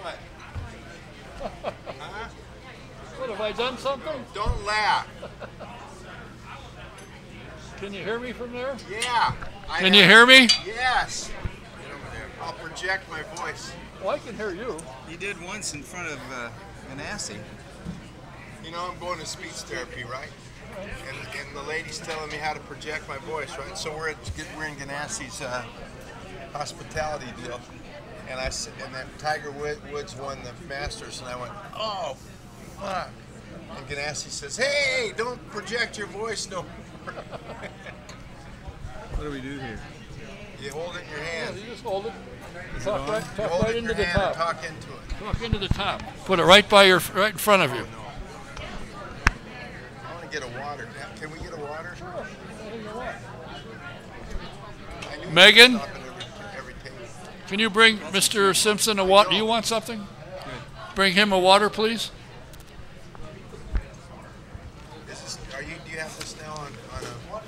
What? Huh? What, have I done something? Don't laugh. Can you hear me from there? Yeah. Can you hear me? Yes. I'll project my voice. Well, I can hear you. He did once in front of Ganassi. You know, I'm going to speech therapy, right? And the lady's telling me how to project my voice, right? So we're in Ganassi's hospitality deal, and then Tiger Woods won the Masters, and I went, oh, fuck. And Ganassi says, hey, don't project your voice no more. What do we do here? You hold it in your hand. Yeah, you just hold it. Talk You hold right it in into your the hand and top. talk into it. Talk into the top. Put it right in front of you. No. I want to get a water. Can we get a water? Sure. Anything you want. I knew Megan? we could stop at every table. Can you bring Mr. Simpson a water? Do you want something? Good. Bring him a water, please. Do you have this now on a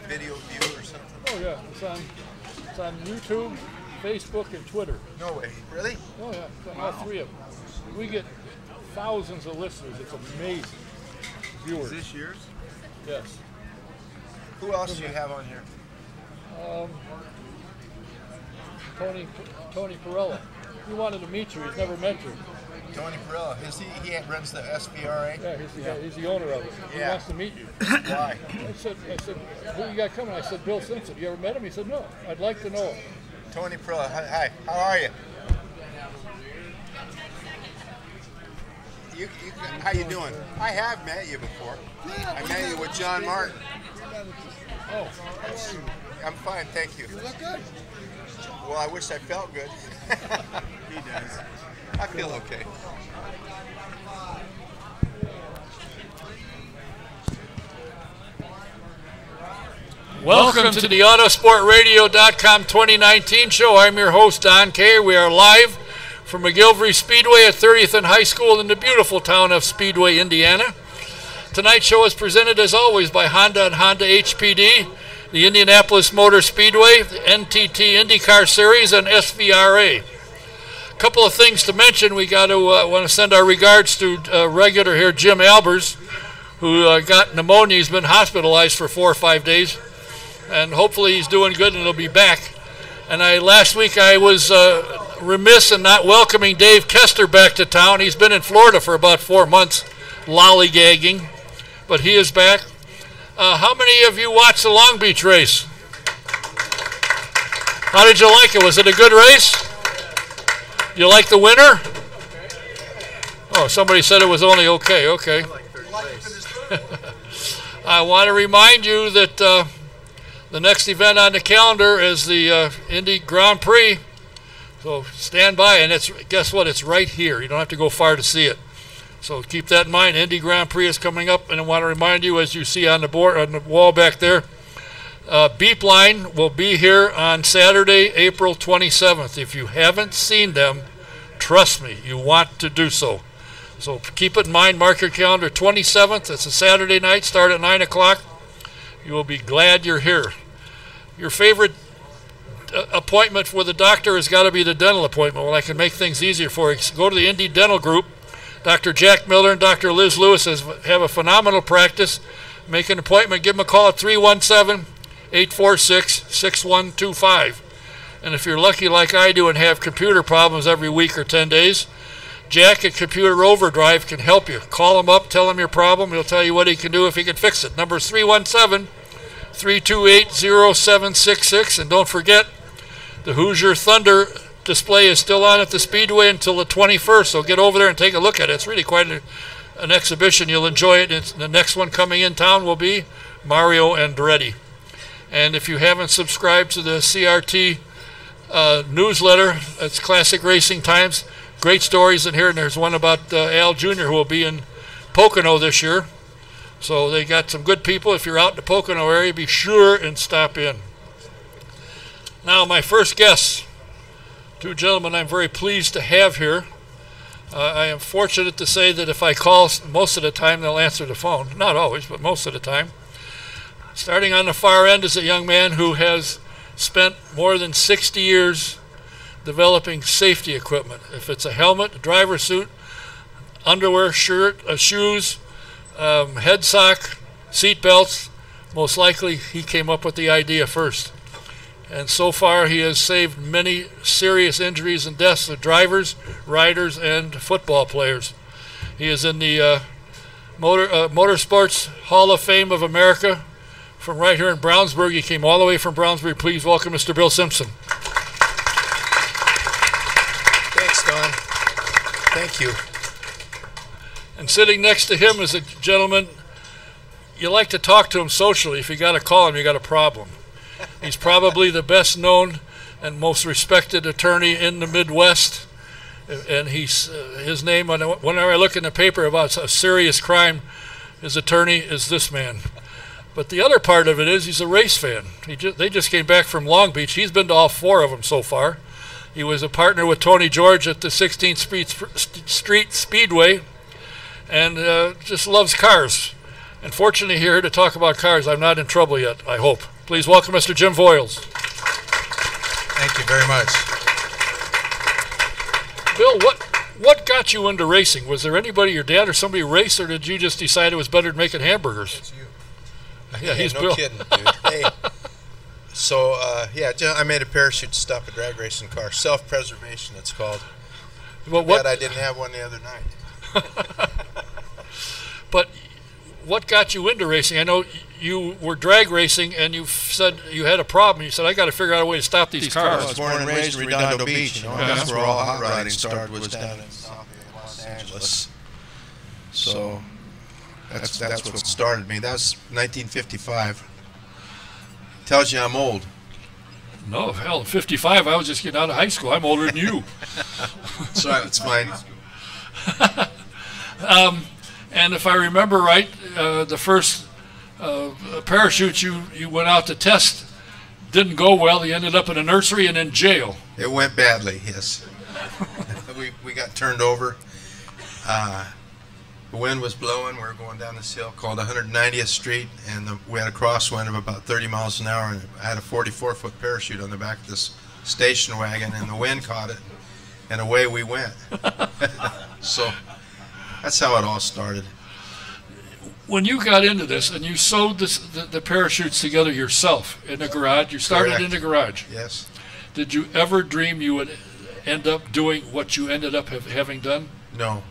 video view or something? Oh yeah, it's on YouTube, Facebook, and Twitter. No way. Really? Oh yeah, it's on all three of them. We get thousands of listeners. It's amazing. Viewers. Is this yours? Yes. Who else do you have on here? Tony Perella. He wanted to meet you. He's never met you. Tony Perella. He runs the SVRA? Yeah, he's the owner of it. He Yeah. wants to meet you. Why? I said, who you got coming? I said, Bill Simpson. You ever met him? He said, no. I'd like to know him. Tony Perella. Hi. How are you? How you doing? I have met you before. I met you with John Martin. Oh, I'm fine, thank you. You look good. Well, I wish I felt good. He does. I feel okay. welcome to the Autosportradio.com 2019 show. I'm your host, Don Kay. We are live from McGilvery Speedway at 30th and High School in the beautiful town of Speedway, Indiana. Tonight's show is presented, as always, by Honda and Honda HPD, the Indianapolis Motor Speedway, the NTT IndyCar Series, and SVRA. A couple of things to mention. We got to want to send our regards to regular here, Jim Albers, who got pneumonia. He's been hospitalized for 4 or 5 days, and hopefully he's doing good and he'll be back. And last week I was remiss in not welcoming Dave Kester back to town. He's been in Florida for about 4 months, lollygagging, but he is back. How many of you watched the Long Beach race? How did you like it? Was it a good race? You like the winner? Oh, somebody said it was only okay. Okay. I want to remind you that the next event on the calendar is the Indy Grand Prix. So stand by, and guess what? It's right here. You don't have to go far to see it. So keep that in mind. Indy Grand Prix is coming up, and I want to remind you, as you see on the board, on the wall back there, Beep Line will be here on Saturday, April 27th. If you haven't seen them, trust me, you want to do so. So keep it in mind. Mark your calendar. 27th. It's a Saturday night. Start at 9 o'clock. You will be glad you're here. Your favorite appointment with the doctor has got to be the dental appointment. Well, I can make things easier for you. Go to the Indy Dental Group. Dr. Jack Miller and Dr. Liz Lewis have a phenomenal practice. Make an appointment. Give them a call at 317-846-6125. And if you're lucky like I do and have computer problems every week or 10 days, Jack at Computer Overdrive can help you. Call him up, tell him your problem. He'll tell you what he can do if he can fix it. Number is 317-328-0766. And don't forget, the Hoosier Thunder display is still on at the Speedway until the 21st, so get over there and take a look at it. It's really quite an exhibition. You'll enjoy it. The next one coming in town will be Mario Andretti. And if you haven't subscribed to the CRT newsletter, it's Classic Racing Times. Great stories in here, and there's one about Al Jr. who will be in Pocono this year. So they got some good people. If you're out in the Pocono area, be sure and stop in. Now, my first guests, two gentlemen I'm very pleased to have here. I am fortunate to say that if I call, most of the time they'll answer the phone. Not always, but most of the time. Starting on the far end is a young man who has spent more than 60 years developing safety equipment. If it's a helmet, a driver suit, underwear, shirt, shoes, head sock, seat belts, most likely he came up with the idea first. And so far he has saved many serious injuries and deaths of drivers, riders, and football players. He is in the Motorsports Hall of Fame of America from right here in Brownsburg. He came all the way from Brownsburg. Please welcome Mr. Bill Simpson. Thanks, Don. Thank you. And sitting next to him is a gentleman, you like to talk to him socially. If you got to call him, you got a problem. He's probably the best known and most respected attorney in the Midwest. And his name, whenever I look in the paper about a serious crime, his attorney is this man. But the other part of it is he's a race fan. They just came back from Long Beach. He's been to all 4 of them so far. He was a partner with Tony George at the 16th Street Speedway, and just loves cars. And fortunately here to talk about cars. I'm not in trouble yet, I hope. Please welcome Mr. Jim Voiles. Thank you very much. Bill, what got you into racing? Was there anybody, your dad or somebody raced, or did you just decide it was better than making hamburgers? It's you. Yeah, he's no Bill. kidding, dude. Hey, so I made a parachute to stop a drag racing car. Self-preservation, it's called. Well, Glad I didn't have one the other night. But what got you into racing? I know you were drag racing, and you said you had a problem. You said, I got to figure out a way to stop these cars. I was born and raised in Redondo Beach. You know, that's where all hot rodding started, was down in Los Angeles. So that's what started me. That was 1955. Tells you I'm old. No, hell, 55, I was just getting out of high school. I'm older than you. Sorry, that's fine. And if I remember right, the first parachute you went out to test didn't go well. You ended up in a nursery and in jail. It went badly, yes. we got turned over. The wind was blowing. We were going down this hill called 190th Street, and we had a crosswind of about 30 miles an hour, and I had a 44-foot parachute on the back of this station wagon, and the wind caught it, and away we went. So that's how it all started. When you got into this and you sewed the parachutes together yourself in the garage, you started Correct. in the garage. Yes. Did you ever dream you would end up doing what you ended up having done? No.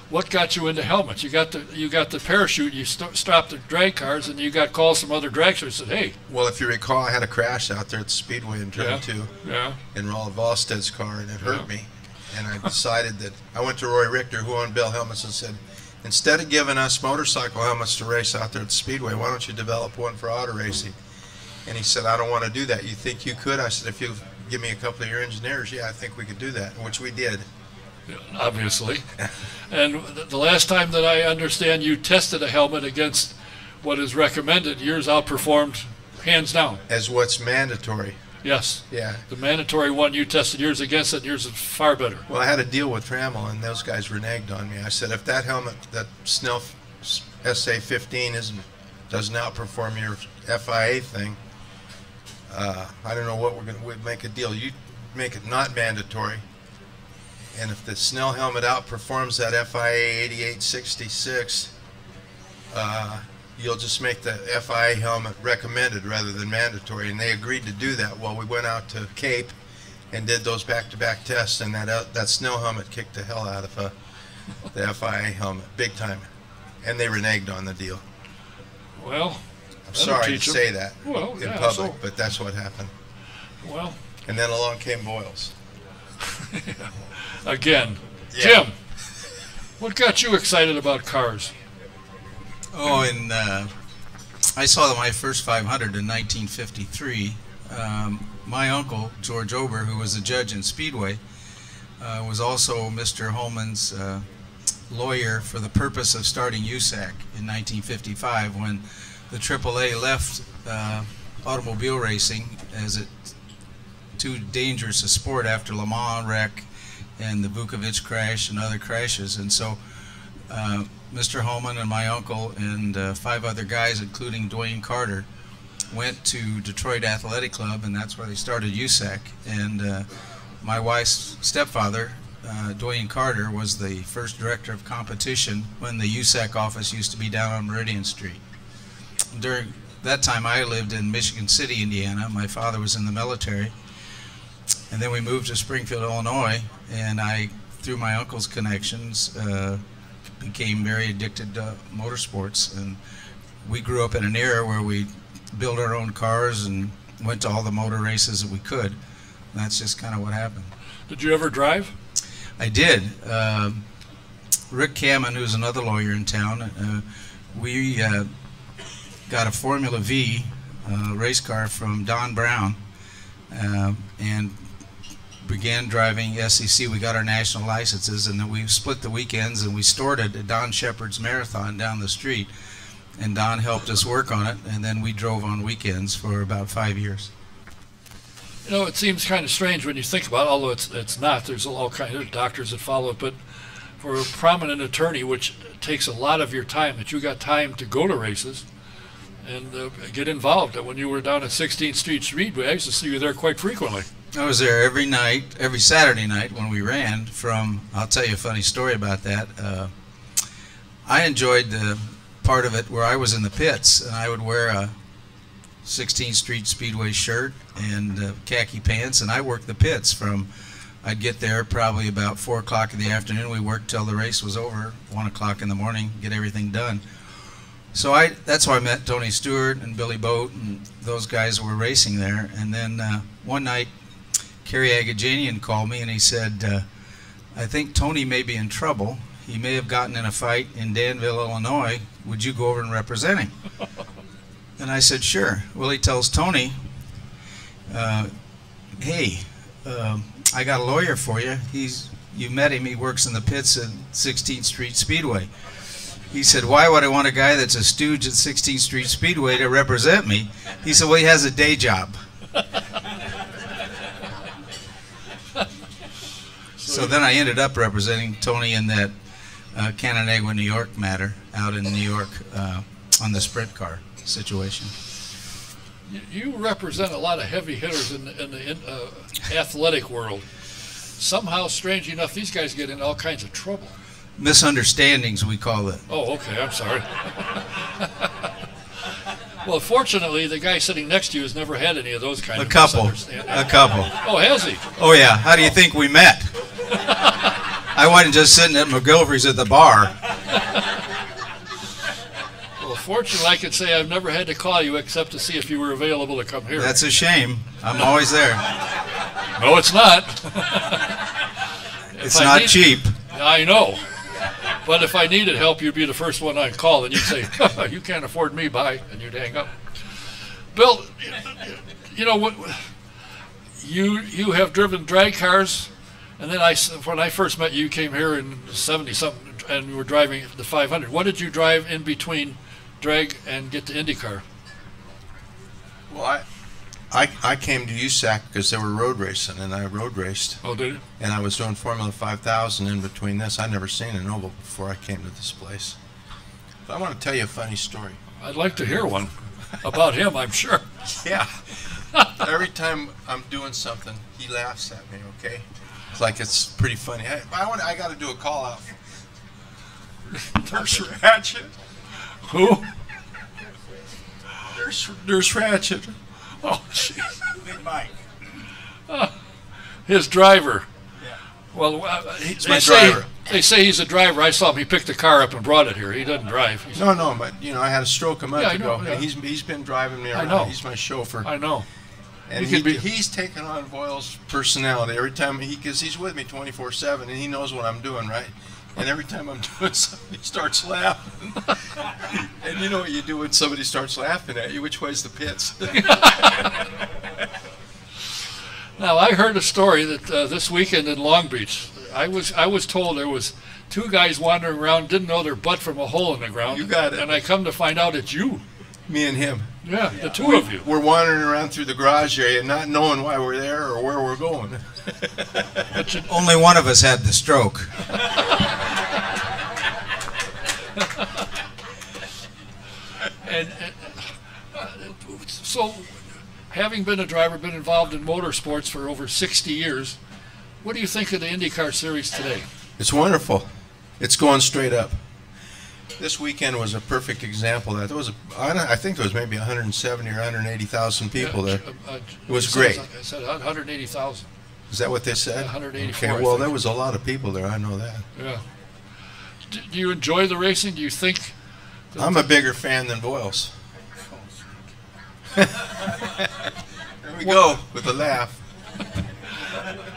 What got you into helmets? You got the parachute. You stopped the drag cars, and you got calls from other drag shows. Said, "Hey." Well, if you recall, I had a crash out there at the Speedway in Turn 2 in Raul Volstead's car, and it hurt me. And I decided that I went to Roy Richter, who owned Bell Helmets, and said, instead of giving us motorcycle helmets to race out there at the Speedway, why don't you develop one for auto racing? And he said, I don't want to do that. You think you could? I said, if you give me a couple of your engineers, yeah, I think we could do that, which we did. Obviously. And the last time that I understand you tested a helmet against what is recommended, yours outperformed hands down. As what's mandatory. Yes. Yeah. The mandatory one you tested yours against, and yours is far better. Well, I had a deal with Trammell, and those guys reneged on me. I said, if that helmet, that Snell SA-15 doesn't outperform your FIA thing, I don't know what we'd make a deal. You make it not mandatory. And if the Snell helmet outperforms that FIA 8866, you'll just make the FIA helmet recommended rather than mandatory. And they agreed to do that. Well, we went out to Cape and did those back-to-back tests, and that Snell helmet kicked the hell out of the FIA helmet, big time. And they reneged on the deal. Well, I'm sorry to say that in public, but that's what happened. Well. And then along came Voiles. Again. Yeah. Jim, what got you excited about cars? Oh, and I saw my first 500 in 1953. My uncle, George Ober, who was a judge in Speedway, was also Mr. Holman's lawyer for the purpose of starting USAC in 1955 when the AAA left automobile racing as it too dangerous a sport after Le Mans wreck and the Vukovic crash and other crashes. And so Mr. Holman and my uncle and 5 other guys, including Dwayne Carter, went to Detroit Athletic Club, and that's where they started USAC. And my wife's stepfather, Dwayne Carter, was the first director of competition when the USAC office used to be down on Meridian Street. During that time, I lived in Michigan City, Indiana. My father was in the military. And then we moved to Springfield, Illinois, and I, through my uncle's connections, became very addicted to motorsports. And we grew up in an era where we built our own cars and went to all the motor races that we could. And that's just kind of what happened. Did you ever drive? I did. Rick Cammon, who's another lawyer in town, we got a Formula V race car from Don Brown and began driving SEC. We got our national licenses, and then we split the weekends, and we stored it at Don Shepard's Marathon down the street. And Don helped us work on it, and then we drove on weekends for about 5 years. You know, it seems kind of strange when you think about it, although it's not. There's all kinds of doctors that follow it, but for a prominent attorney, which takes a lot of your time, that you got time to go to races and get involved. When you were down at 16th Street Speedway, I used to see you there quite frequently. I was there every night, every Saturday night when we ran. I'll tell you a funny story about that. I enjoyed the part of it where I was in the pits, and I would wear a 16th Street Speedway shirt and khaki pants, and I worked the pits I'd get there probably about 4 o'clock in the afternoon. We worked till the race was over, 1 o'clock in the morning, get everything done. So that's how I met Tony Stewart and Billy Boat and those guys who were racing there. And then one night, Kerry Agajanian called me and he said, I think Tony may be in trouble. He may have gotten in a fight in Danville, Illinois. Would you go over and represent him? And I said, sure. Well, he tells Tony, hey, I got a lawyer for you. You met him. He works in the pits at 16th Street Speedway. He said, why would I want a guy that's a stooge at 16th Street Speedway to represent me? He said, well, he has a day job. So then I ended up representing Tony in that Canandaigua, New York matter out in New York on the sprint car situation. You represent a lot of heavy hitters in the athletic world. Somehow, strange enough, these guys get in all kinds of trouble. Misunderstandings, we call it. Oh, okay, I'm sorry. Well, fortunately, the guy sitting next to you has never had any of those kinds of misunderstandings. A couple. Oh, has he? Oh, yeah. How do you think we met? I wasn't just sitting at McGilvery's at the bar. Well, fortunately, I could say I've never had to call you except to see if you were available to come here. That's a shame. I'm always there. No, it's not. It's not cheap. I know. But if I needed help, you'd be the first one I'd call, and you'd say, you can't afford me, bye, and you'd hang up. Bill, you know what? You have driven drag cars, and then when I first met you, you came here in 70-something, and you were driving the 500. What did you drive in between drag and get to IndyCar? Well, I came to USAC because they were road racing, and I road raced. Oh, did you? And I was doing Formula 5000 in between this. I'd never seen an oval before I came to this place. But I want to tell you a funny story. I'd like to hear one about him, I'm sure. Yeah. Every time I'm doing something, he laughs at me, okay? It's like it's pretty funny. I got to do a call out. There's Ratchet. Who? There's Ratchet. Oh, jeez. Big Mike. His driver. Yeah. Well, driver. They say he's a driver. I saw him. He picked the car up and brought it here. He doesn't drive. No, but I had a stroke a month ago. Yeah. And he's been driving me around. I know. He's my chauffeur. I know. And he's taken on Voil's personality every time because he's with me 24/7 and he knows what I'm doing, right? And every time I'm doing something, he starts laughing. And you know what you do when somebody starts laughing at you? Which way's the pits? Now, I heard a story that this weekend in Long Beach, I was told there was 2 guys wandering around, didn't know their butt from a hole in the ground. You got it. And I come to find out it's you. Me and him. Yeah, the two of you. We're wandering around through the garage area, not knowing why we're there or where we're going. Only one of us had the stroke. So, having been a driver, been involved in motorsports for over 60 years, What do you think of the IndyCar series today? It's wonderful. It's going straight up. This weekend was a perfect example of that. There was, I think there was maybe 170 or 180,000 people there. It was great. I said 180,000. Is that what they said? 184. Okay, well, there was a lot of people there. I know that. Yeah. Do you enjoy the racing? Do you think? I'm a bigger fan than Boyles. There we go with a laugh.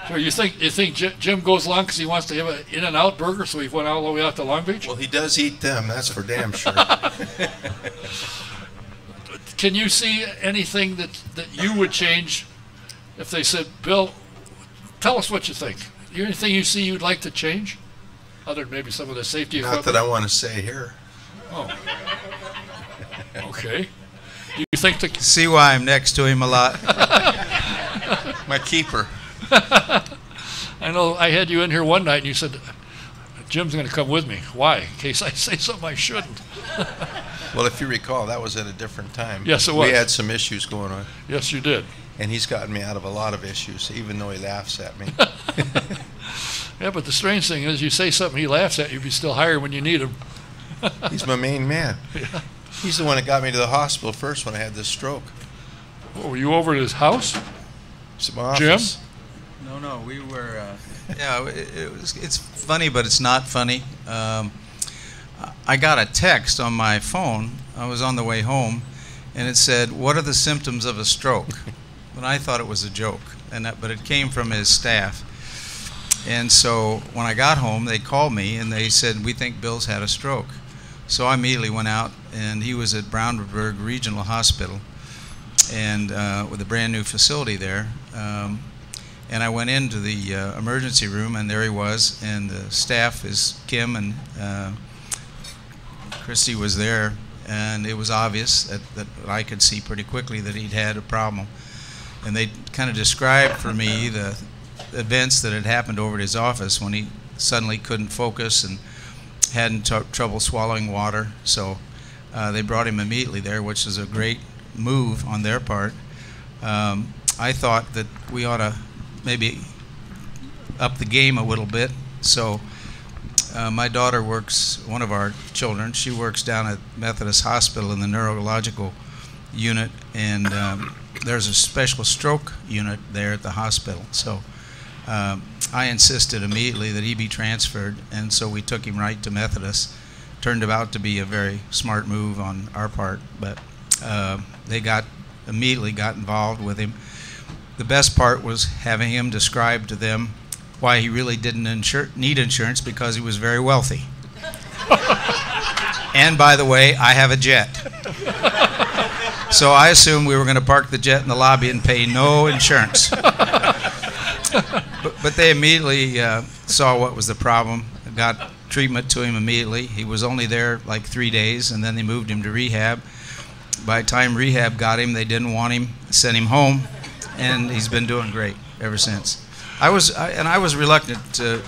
So you think Jim goes along because he wants to have an In-N-Out burger, so he went all the way out to Long Beach? Well, he does eat them. That's for damn sure. Can you see anything that you would change if they said, Bill, tell us what you think? Anything you see you'd like to change? Other than maybe some of the safety equipment? Not that I want to say here. Oh. Okay. Do you think the... See why I'm next to him a lot. My keeper. I know I had you in here one night and you said, Jim's going to come with me. Why? In case I say something I shouldn't. Well, if you recall, that was at a different time. Yes, it was. We had some issues going on. Yes, you did. And he's gotten me out of a lot of issues, even though he laughs at me. Yeah, but the strange thing is you say something he laughs at, you'd be still higher when you need him. He's my main man. Yeah. He's the one that got me to the hospital first when I had this stroke. What, were you over at his house? It's my office. Jim? No, we were. Yeah, it's funny, but it's not funny. I got a text on my phone. I was on the way home, and it said, "What are the symptoms of a stroke?" But I thought it was a joke, but it came from his staff. And so when I got home, they called me and they said, "We think Bill's had a stroke." So I immediately went out, and he was at Brownberg Regional Hospital, and with a brand new facility there. And I went into the emergency room, and there he was, and the staff is Kim and Christy was there, and it was obvious that I could see pretty quickly that he'd had a problem. And they kind of described for me the events that had happened over at his office when he suddenly couldn't focus and had trouble swallowing water. So they brought him immediately there, which is a great move on their part. I thought that we ought to maybe up the game a little bit. So my daughter works, one of our children, she works down at Methodist Hospital in the neurological unit, and there's a special stroke unit there at the hospital. So I insisted immediately that he be transferred, and so we took him right to Methodist. Turned out to be a very smart move on our part, but they immediately got involved with him. The best part was having him describe to them why he really didn't need insurance, because he was very wealthy. And by the way, I have a jet. So I assumed we were going to park the jet in the lobby and pay no insurance. But they immediately saw what was the problem, got treatment to him immediately. He was only there like 3 days, and then they moved him to rehab. By the time rehab got him, they didn't want him, sent him home, and he's been doing great ever since. I was reluctant to.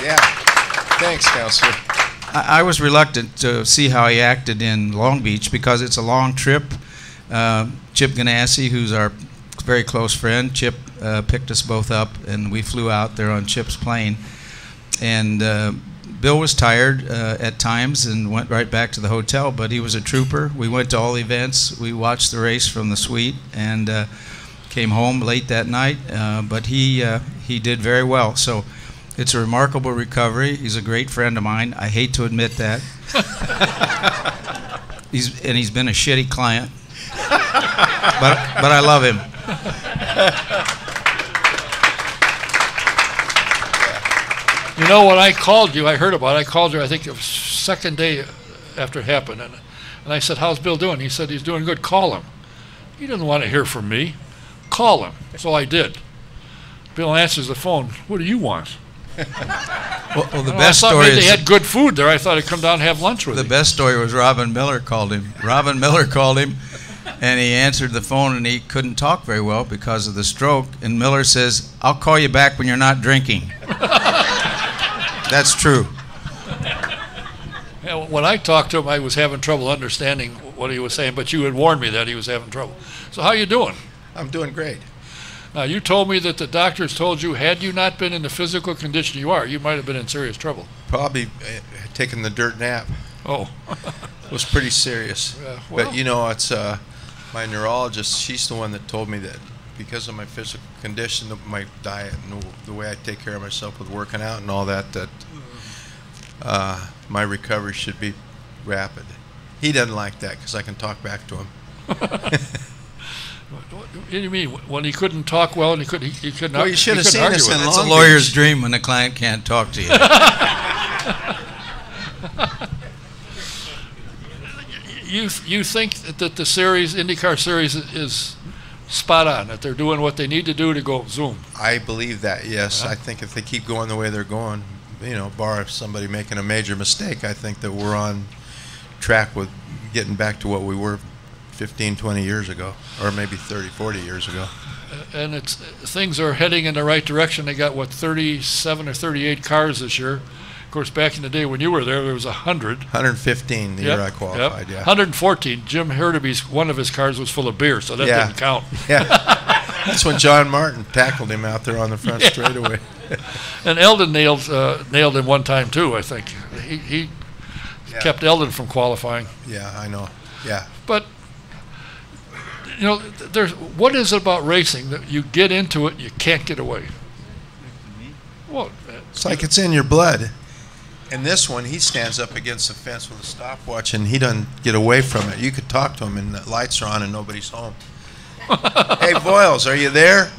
Yeah. Thanks, Counselor. I was reluctant to see how he acted in Long Beach, because it's a long trip. Chip Ganassi, who's our very close friend, Chip picked us both up, and we flew out there on Chip's plane. And Bill was tired at times and went right back to the hotel, but he was a trooper. We went to all the events. We watched the race from the suite, and came home late that night. But he did very well. So it's a remarkable recovery. He's a great friend of mine. I hate to admit that. He's been a shitty client, but I love him. You know, when I called you, I heard about it. I called you, I think, the second day after it happened. And I said, "How's Bill doing?" He said, "He's doing good. Call him." He didn't want to hear from me. Call him. So I did. Bill answers the phone. "What do you want?" Well, the best I thought story maybe is they had good food there. I thought I'd come down and have lunch with the him. best story was Robin Miller called him. Robin Miller called him, and he answered the phone, and he couldn't talk very well because of the stroke. And Miller says, "I'll call you back when you're not drinking." That's true. Yeah, when I talked to him, I was having trouble understanding what he was saying, but you had warned me that he was having trouble. So how you doing? I'm doing great. Now, you told me that the doctors told you, had you not been in the physical condition you are, you might have been in serious trouble. Probably taking the dirt nap. Oh. It was pretty serious. Well. But, you know, it's my neurologist, she's the one that told me that because of my physical condition, my diet, and the way I take care of myself with working out and all that, that my recovery should be rapid. He doesn't like that because I can talk back to him. What do you mean? When he couldn't talk well and he couldn't Well, you should have seen argue us with in it. It's a Long lawyer's Beach. dream when the client can't talk to you. You think that the series, IndyCar series, is spot on, that they're doing what they need to do to go zoom? I believe that, yes. Yeah. I think if they keep going the way they're going, you know, bar somebody making a major mistake, I think that we're on track with getting back to what we were 15, 20 years ago, or maybe 30, 40 years ago. And things are heading in the right direction. They got, what, 37 or 38 cars this year. Of course, back in the day when you were there was 100. 115 the year I qualified, yeah. 114. Jim Herdeby's, one of his cars was full of beer, so that Yeah. didn't count. Yeah. That's when John Martin tackled him out there on the front straightaway. And Eldon nailed him one time, too, I think. He kept Eldon from qualifying. Yeah, I know. Yeah. But, you know, what is it about racing that you get into it, you can't get away? Well, It's like it's in your blood. And this one, he stands up against the fence with a stopwatch, and he doesn't get away from it. You could talk to him, and the lights are on, and nobody's home. Hey, Voiles, are you there?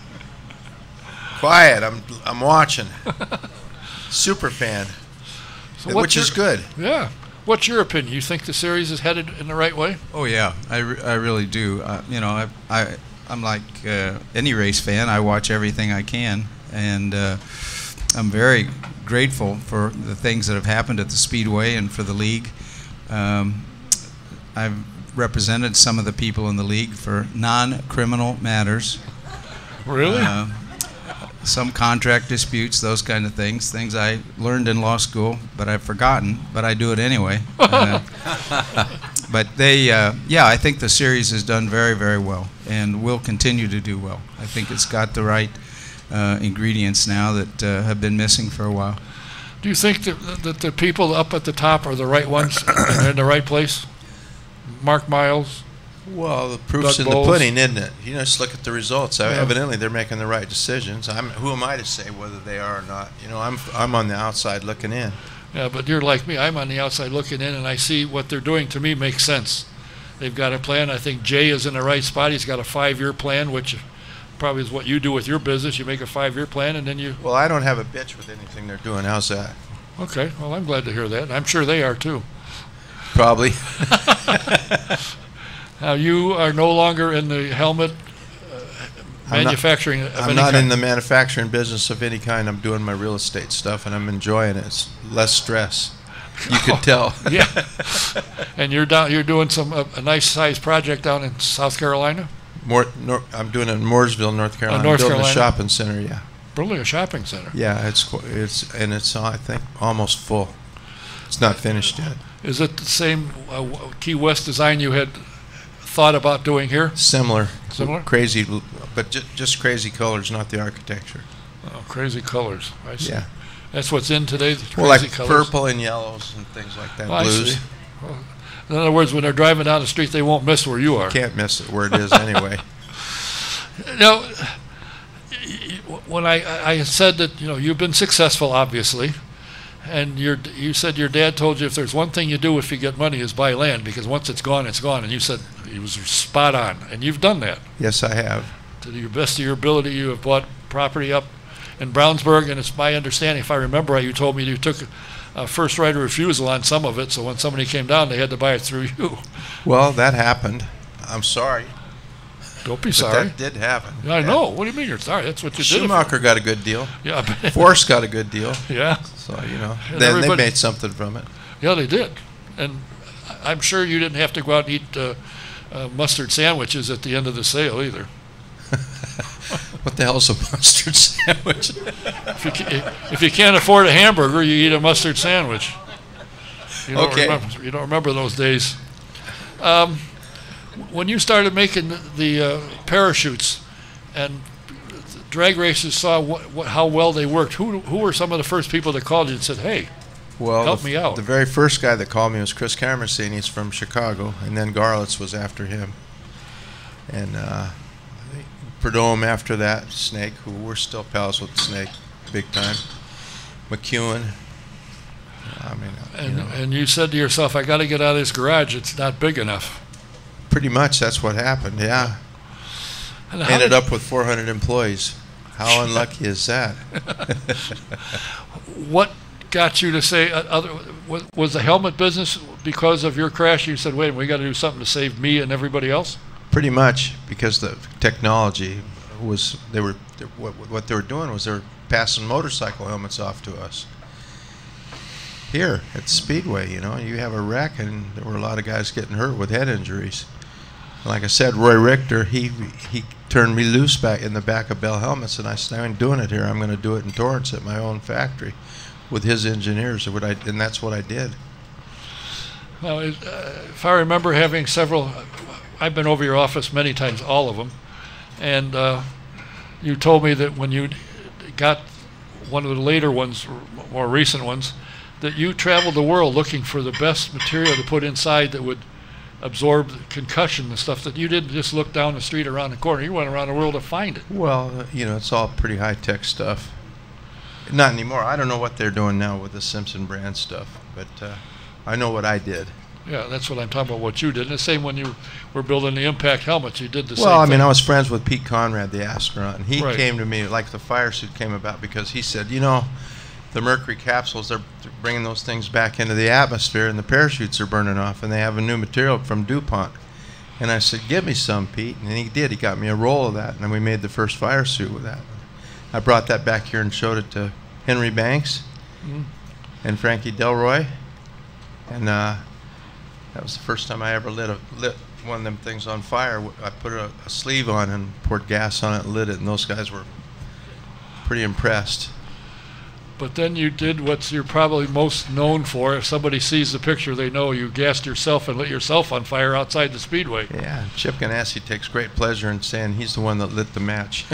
Quiet, I'm watching. Super fan, which is good. Yeah. What's your opinion? You think the series is headed in the right way? Oh yeah, I really do. You know, I'm like any race fan. I watch everything I can, and I'm very grateful for the things that have happened at the Speedway and for the league. I've represented some of the people in the league for non-criminal matters. Really? Some contract disputes, those kind of things I learned in law school, but I've forgotten, but I do it anyway. But I think the series has done very, very well and will continue to do well. I think it's got the right ingredients now that have been missing for a while. Do you think that the people up at the top are the right ones and in the right place? Mark Miles? Well, the proof's Doug in the Bowles. pudding, isn't it? You just look at the results. Evidently, they're making the right decisions. Who am I to say whether they are or not? You know, I'm on the outside looking in. Yeah, but you're like me. I'm on the outside looking in, and I see what they're doing. To me, makes sense. They've got a plan. I think Jay is in the right spot. He's got a 5-year plan, which probably is what you do with your business. You make a 5-year plan, and then you... Well, I don't have a bitch with anything they're doing. How's that? Okay, well, I'm glad to hear that. I'm sure they are, too. Probably. Now, you are no longer in the helmet manufacturing of any I'm not kind. in the manufacturing business of any kind. I'm doing my real estate stuff, and I'm enjoying it. It's less stress. You could tell. Yeah. And you're doing a nice sized project down in South Carolina? I'm doing it in Mooresville, North Carolina. North building Carolina. a shopping center, yeah. Building a shopping center. Yeah, it's I think almost full. It's not finished yet. Is it the same Key West design you had thought about doing here? Similar. Similar? Crazy, but just crazy colors, not the architecture. Oh, crazy colors. I see. Yeah. That's what's in today, the crazy Well, like colors. purple and yellows and things like that. Oh, I Blues. see. Well, in other words, when they're driving down the street, they won't miss where you are. Can't miss it where it is anyway. Now, when I said that, you know, you've been successful, obviously, and you said your dad told you if there's one thing you do if you get money is buy land, because once it's gone, and you said he was spot on, and you've done that. Yes, I have. To the best of your ability, you have bought property up in Brownsburg, and it's my understanding, if I remember right, you told me you took a first right of refusal on some of it, so when somebody came down, they had to buy it through you. Well, that happened. I'm sorry. Don't be But sorry. that did happen. I know. What do you mean you're sorry? That's what you did. Schumacher got a good deal. Yeah. Force got a good deal. Yeah. So, you know, And they everybody- made something from it. Yeah, they did. And I'm sure you didn't have to go out and eat mustard sandwiches at the end of the sale either. What the hell's a mustard sandwich? If you can't afford a hamburger, you eat a mustard sandwich. You don't Okay. you don't remember those days. When you started making the parachutes, and drag races saw how well they worked, who were some of the first people that called you and said, hey, help me out? The very first guy that called me was Chris Cameron. He's from Chicago, and then Garlitz was after him. And Prudhomme after that, Snake, who we're still pals with Snake, big time. McEwen. I mean, and you said to yourself, I got to get out of this garage. It's not big enough. Pretty much that's what happened, yeah. And ended up with 400 employees. How unlucky is that? What got you to say, was the helmet business because of your crash? You said, wait, we got to do something to save me and everybody else? Pretty much, because the technology was, what they were doing was they were passing motorcycle helmets off to us. Here at Speedway, you know, you have a wreck and there were a lot of guys getting hurt with head injuries. Like I said, Roy Richter, he turned me loose back in the back of Bell Helmets, and I said, I'm doing it here. I'm going to do it in Torrance at my own factory with his engineers, and that's what I did. Now, if I remember having several, I've been over your office many times, all of them, and you told me that when you got one of the later ones, more recent ones, that you traveled the world looking for the best material to put inside that would absorb concussion and stuff, that you didn't just look down the street around the corner. You went around the world to find it. Well, you know, it's all pretty high-tech stuff. Not anymore. I don't know what they're doing now with the Simpson brand stuff, but I know what I did. Yeah, that's what I'm talking about, what you did. And the same when you were building the impact helmets, you did the same thing. Well, I mean, I was friends with Pete Conrad, the astronaut, and he Right. came to me, like the fire suit came about, because he said, you know, the mercury capsules, they're bringing those things back into the atmosphere, and the parachutes are burning off, and they have a new material from DuPont. And I said, give me some, Pete. And he did. He got me a roll of that, and then we made the first fire suit with that. I brought that back here and showed it to Henry Banks and Frankie Delroy, and that was the first time I ever lit one of them things on fire. I put a sleeve on and poured gas on it and lit it, and those guys were pretty impressed. But then you did what you're probably most known for. If somebody sees the picture, they know you gassed yourself and lit yourself on fire outside the Speedway. Yeah, Chip Ganassi takes great pleasure in saying he's the one that lit the match.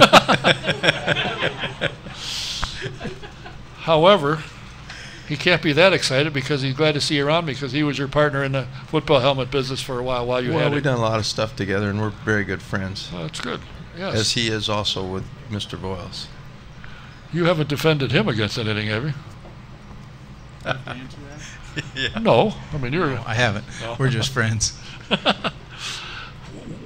However, he can't be that excited because he's glad to see you around, because he was your partner in the football helmet business for a while you had it. We've done a lot of stuff together, and we're very good friends. Well, that's good, yes. As he is also with Mr. Voiles. You haven't defended him against anything, have you? Yeah. No. I mean, you're... I haven't. No. We're just friends.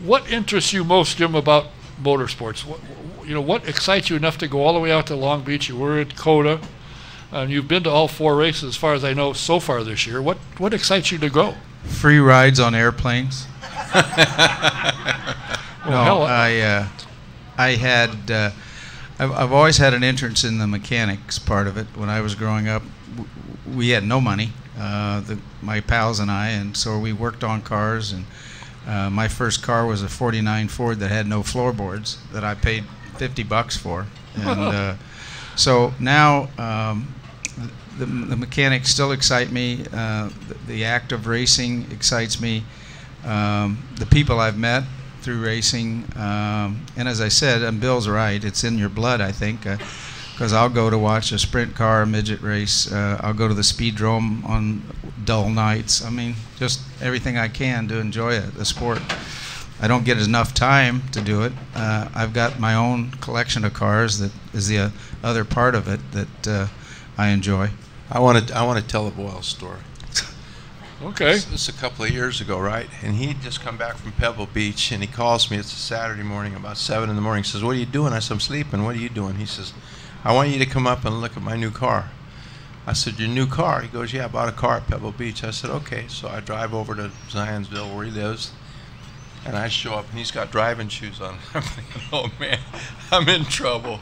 What interests you most, Jim, about motorsports? What excites you enough to go all the way out to Long Beach? You were at COTA. You've been to all 4 races, as far as I know, so far this year. What excites you to go? Free rides on airplanes. I've always had an interest in the mechanics part of it. When I was growing up, we had no money, my pals and I, and so we worked on cars. And my first car was a '49 Ford that had no floorboards that I paid $50 for. And so now the mechanics still excite me. The act of racing excites me. The people I've met through racing, and as I said, and Bill's right, it's in your blood, I think, because I'll go to watch a sprint car, a midget race. I'll go to the speedrome on dull nights. I mean, just everything I can to enjoy the sport. I don't get enough time to do it. I've got my own collection of cars that is the other part of it that I enjoy. I want to tell a Voiles story. Okay. This is a couple of years ago, right? And he'd just come back from Pebble Beach, and he calls me. It's a Saturday morning, about 7 in the morning. He says, what are you doing? I said, I'm sleeping. What are you doing? He says, I want you to come up and look at my new car. I said, your new car? He goes, yeah, I bought a car at Pebble Beach. I said, okay. So I drive over to Zionsville, where he lives, and I show up, and he's got driving shoes on. I'm thinking, oh, man, I'm in trouble.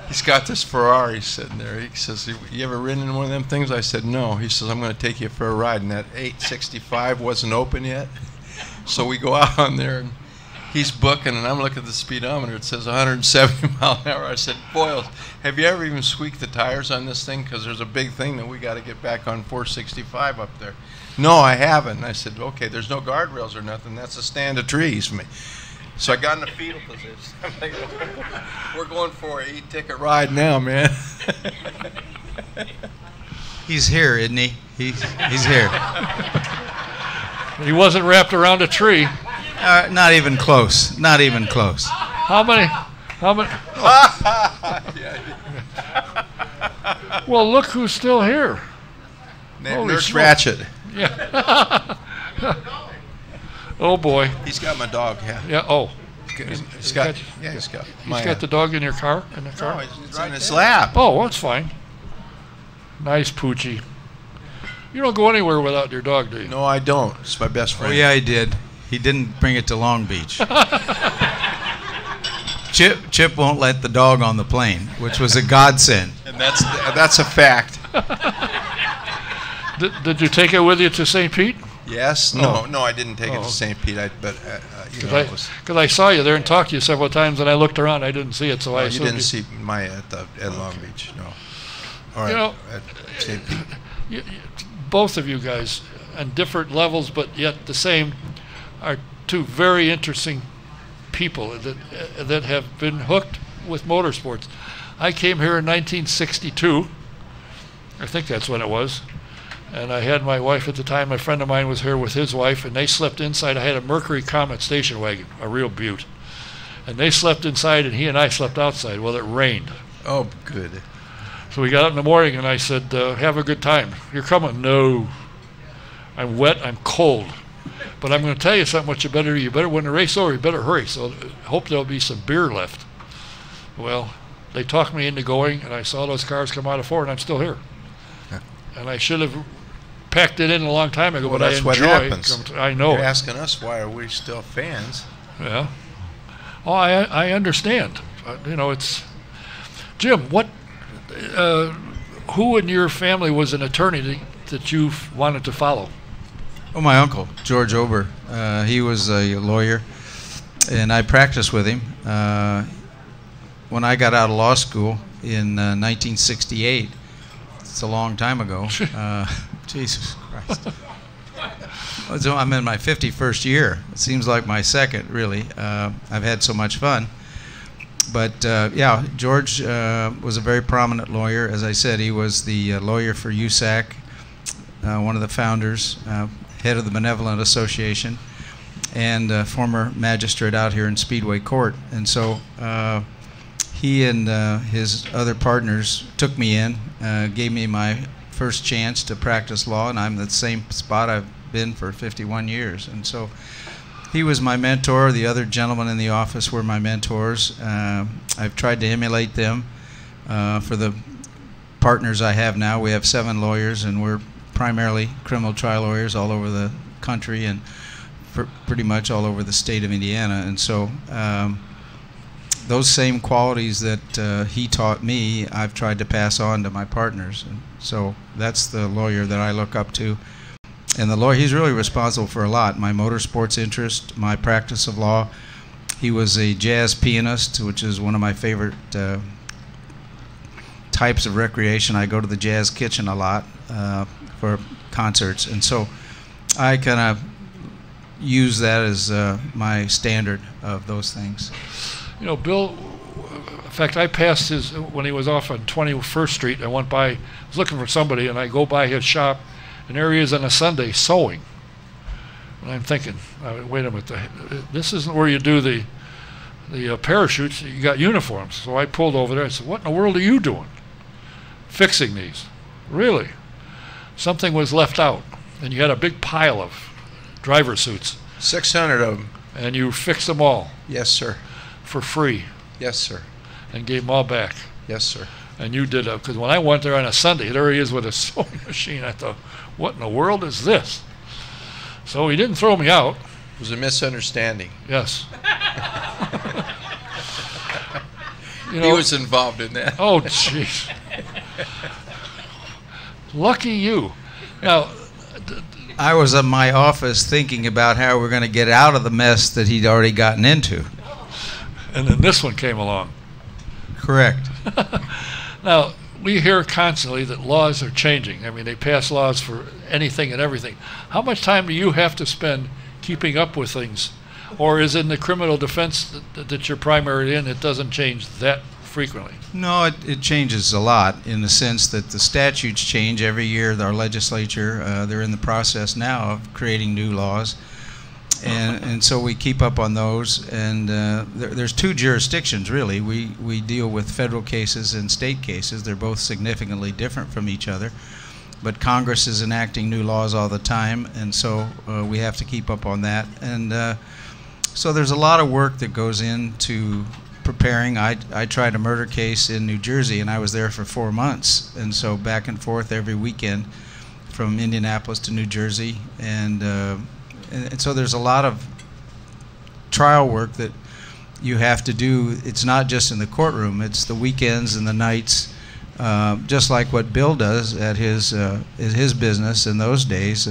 He's got this Ferrari sitting there. He says, you ever ridden in one of them things? I said, no. He says, I'm going to take you for a ride. And that 865 wasn't open yet. So we go out on there, and he's booking, and I'm looking at the speedometer. It says 170 mile an hour. I said, Boyle, have you ever even squeaked the tires on this thing? Because there's a big thing that we got to get back on 465 up there. No, I haven't. And I said, okay, there's no guardrails or nothing. That's a stand of trees for me. So I got in the fetal position. I'm like, we're going for a e-ticket ride now, man. He's here, isn't he? He's here. He wasn't wrapped around a tree. Not even close. Not even close. How many? Well, look who's still here. Nurse Ratchet. Yeah. Oh boy. He's got my dog. Yeah. Yeah. Oh. He's got the dog in your car. In the car. No, he's right in his lap. Oh, well, that's fine. Nice Poochie. You don't go anywhere without your dog, do you? No, I don't. It's my best friend. Oh yeah, he did. He didn't bring it to Long Beach. Chip won't let the dog on the plane, which was a godsend. And that's a fact. Did you take it with you to St. Pete? Yes. No, I didn't take it to St. Pete. Because I saw you there and talked to you several times, and I looked around. I didn't see it, so I assumed you didn't see Maya at Long Beach. No. All right. At St. Pete. Both of you guys, on different levels, but yet the same, are two very interesting people that have been hooked with motorsports. I came here in 1962. I think that's when it was. And I had my wife at the time. A friend of mine was here with his wife, and they slept inside. I had a Mercury Comet station wagon, a real beaut. And they slept inside, and he and I slept outside. Well, it rained. Oh, good. So we got up in the morning, and I said, have a good time. You're coming? No. I'm wet. I'm cold. But I'm going to tell you something what you better do. You better win the race over. You better hurry. So hope there'll be some beer left. Well, they talked me into going, and I saw those cars come out of Ford, and I'm still here. Yeah. And I should have packed it in a long time ago, well, but that's I what happens. I know. You're asking us why are we still fans. Yeah. Oh, I understand. It's... Jim, who in your family was an attorney that you wanted to follow? Oh, my uncle, George Ober. He was a lawyer, and I practiced with him. When I got out of law school in 1968, it's a long time ago. Jesus Christ. I'm in my 51st year. It seems like my second, really. I've had so much fun. But, yeah, George was a very prominent lawyer. As I said, he was the lawyer for USAC, one of the founders, head of the Benevolent Association, and former magistrate out here in Speedway Court. And so he and his other partners took me in, gave me my first chance to practice law, and I'm at the same spot I've been for 51 years. And so he was my mentor. The other gentlemen in the office were my mentors. I've tried to emulate them. For the partners I have now, we have 7 lawyers, and we're primarily criminal trial lawyers all over the country and pretty much all over the state of Indiana. And so those same qualities that he taught me, I've tried to pass on to my partners. And so that's the lawyer that I look up to. And the lawyer, he's really responsible for a lot. My motorsports interest, my practice of law. He was a jazz pianist, which is one of my favorite types of recreation. I go to the Jazz Kitchen a lot for concerts. And so I kind of use that as my standard of those things. You know, Bill, in fact, I passed his, when he was off on 21st Street, I went by, I was looking for somebody, and I go by his shop, and there he is on a Sunday sewing. And I'm thinking, wait a minute, this isn't where you do the parachutes, you got uniforms. So I pulled over there and said, what in the world are you doing? Fixing these. Really? Something was left out, and you had a big pile of driver suits. 600 of them. And you fixed them all. Yes, sir. For free. Yes, sir. And gave them all back. Yes, sir. And you did, because when I went there on a Sunday, there he is with a sewing machine. I thought, what in the world is this? So he didn't throw me out. It was a misunderstanding. Yes. You know, he was involved in that. Oh, jeez. Lucky you. Now, I was in my office thinking about how we're going to get out of the mess that he'd already gotten into. And then this one came along. Correct. Now, we hear constantly that laws are changing. I mean, they pass laws for anything and everything. How much time do you have to spend keeping up with things? Or is in the criminal defense that you're primarily in, it doesn't change that frequently? No, it changes a lot in the sense that the statutes change every year. Our legislature, they're in the process now of creating new laws. And so we keep up on those. And there's two jurisdictions, really. We deal with federal cases and state cases. They're both significantly different from each other. But Congress is enacting new laws all the time, and so we have to keep up on that. And so there's a lot of work that goes into preparing. I tried a murder case in New Jersey, and I was there for 4 months, and so back and forth every weekend from Indianapolis to New Jersey, and so there's a lot of trial work that you have to do. It's not just in the courtroom, it's the weekends and the nights, just like what Bill does at his business in those days.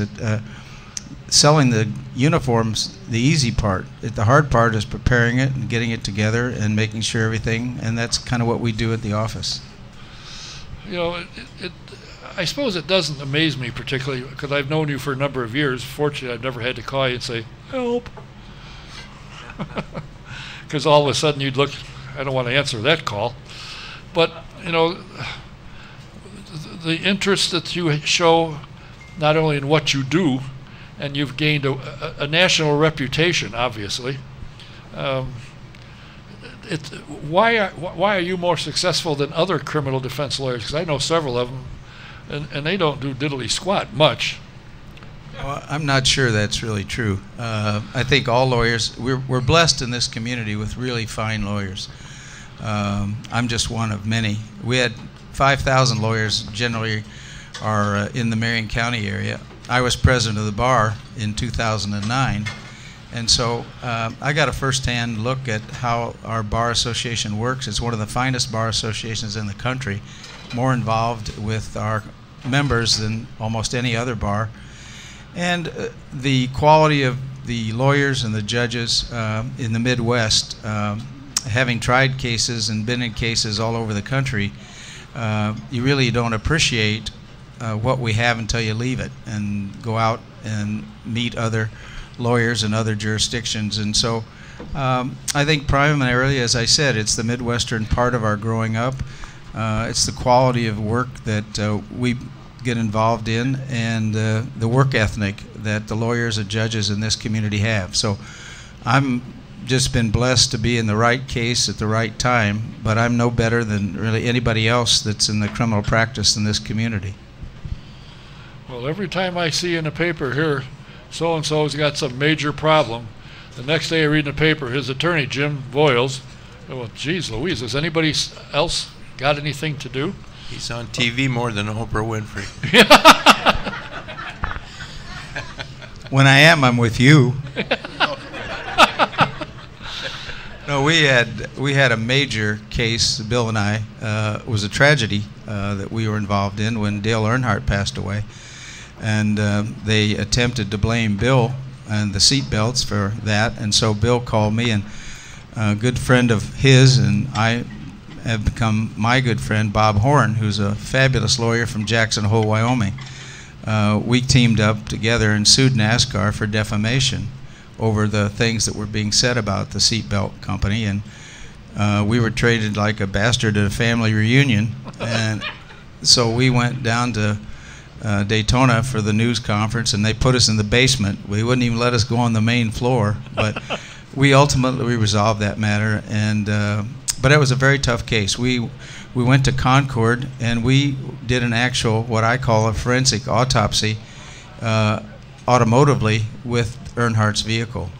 Selling the uniforms, the easy part. The hard part is preparing it and getting it together and making sure everything, and that's kind of what we do at the office. You know, I suppose it doesn't amaze me particularly, because I've known you for a number of years. Fortunately, I've never had to call you and say, help. Because all of a sudden you'd look, I don't want to answer that call. But, you know, the interest that you show not only in what you do, and you've gained a national reputation, obviously. Why are you more successful than other criminal defense lawyers? Because I know several of them, and they don't do diddly squat much. Well, I'm not sure that's really true. I think all lawyers, we're blessed in this community with really fine lawyers. I'm just one of many. We had 5,000 lawyers generally are in the Marion County area. I was president of the bar in 2009, and so I got a first-hand look at how our bar association works. It's one of the finest bar associations in the country, more involved with our members than almost any other bar. And the quality of the lawyers and the judges in the Midwest, having tried cases and been in cases all over the country, you really don't appreciate what we have until you leave it and go out and meet other lawyers in other jurisdictions. And so I think primarily, as I said, it's the Midwestern part of our growing up. It's the quality of work that we get involved in, and the work ethic that the lawyers and judges in this community have. So I'm just been blessed to be in the right case at the right time, but I'm no better than really anybody else that's in the criminal practice in this community. Well, every time I see in the paper here, so-and-so's got some major problem, the next day I read in the paper, his attorney, Jim Voiles, well, geez Louise, has anybody else got anything to do? He's on TV more than Oprah Winfrey. When I am, I'm with you. No, we had a major case, Bill and I. It was a tragedy that we were involved in when Dale Earnhardt passed away. And they attempted to blame Bill and the seat belts for that. And so Bill called me, and a good friend of his, and I have become my good friend, Bob Horn, who's a fabulous lawyer from Jackson Hole, Wyoming. We teamed up together and sued NASCAR for defamation over the things that were being said about the seatbelt company, and we were treated like a bastard at a family reunion. And so we went down to Daytona for the news conference, and they put us in the basement. We wouldn't even let us go on the main floor, but we ultimately resolved that matter. And but it was a very tough case. We went to Concord, and we did an actual, what I call a forensic autopsy, automotively with Earnhardt's vehicle.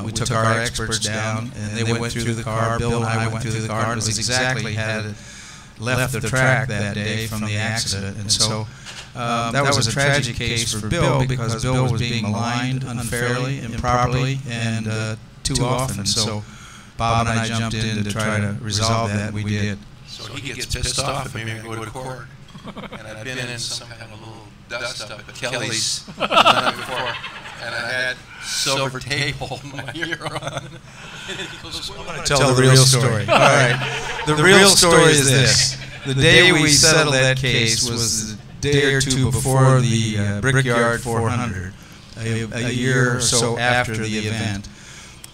We took our experts down, and they went through the car. Bill and I went through the car, and it was exactly had it left the track that day from the accident. And so that was a tragic case for Bill, because Bill was being maligned unfairly, improperly, and too often. So Bob and I jumped in to try to resolve that, and we did. So he gets pissed off at me and go to court. And I've been in some kind of little dust up at Kelly's the night before, and I had silver tape holding my ear on. And he goes, I'm going to tell the real story. All right. The real story is this. The day we settled that case was the day or two before the Brickyard 400, a year or so after the event.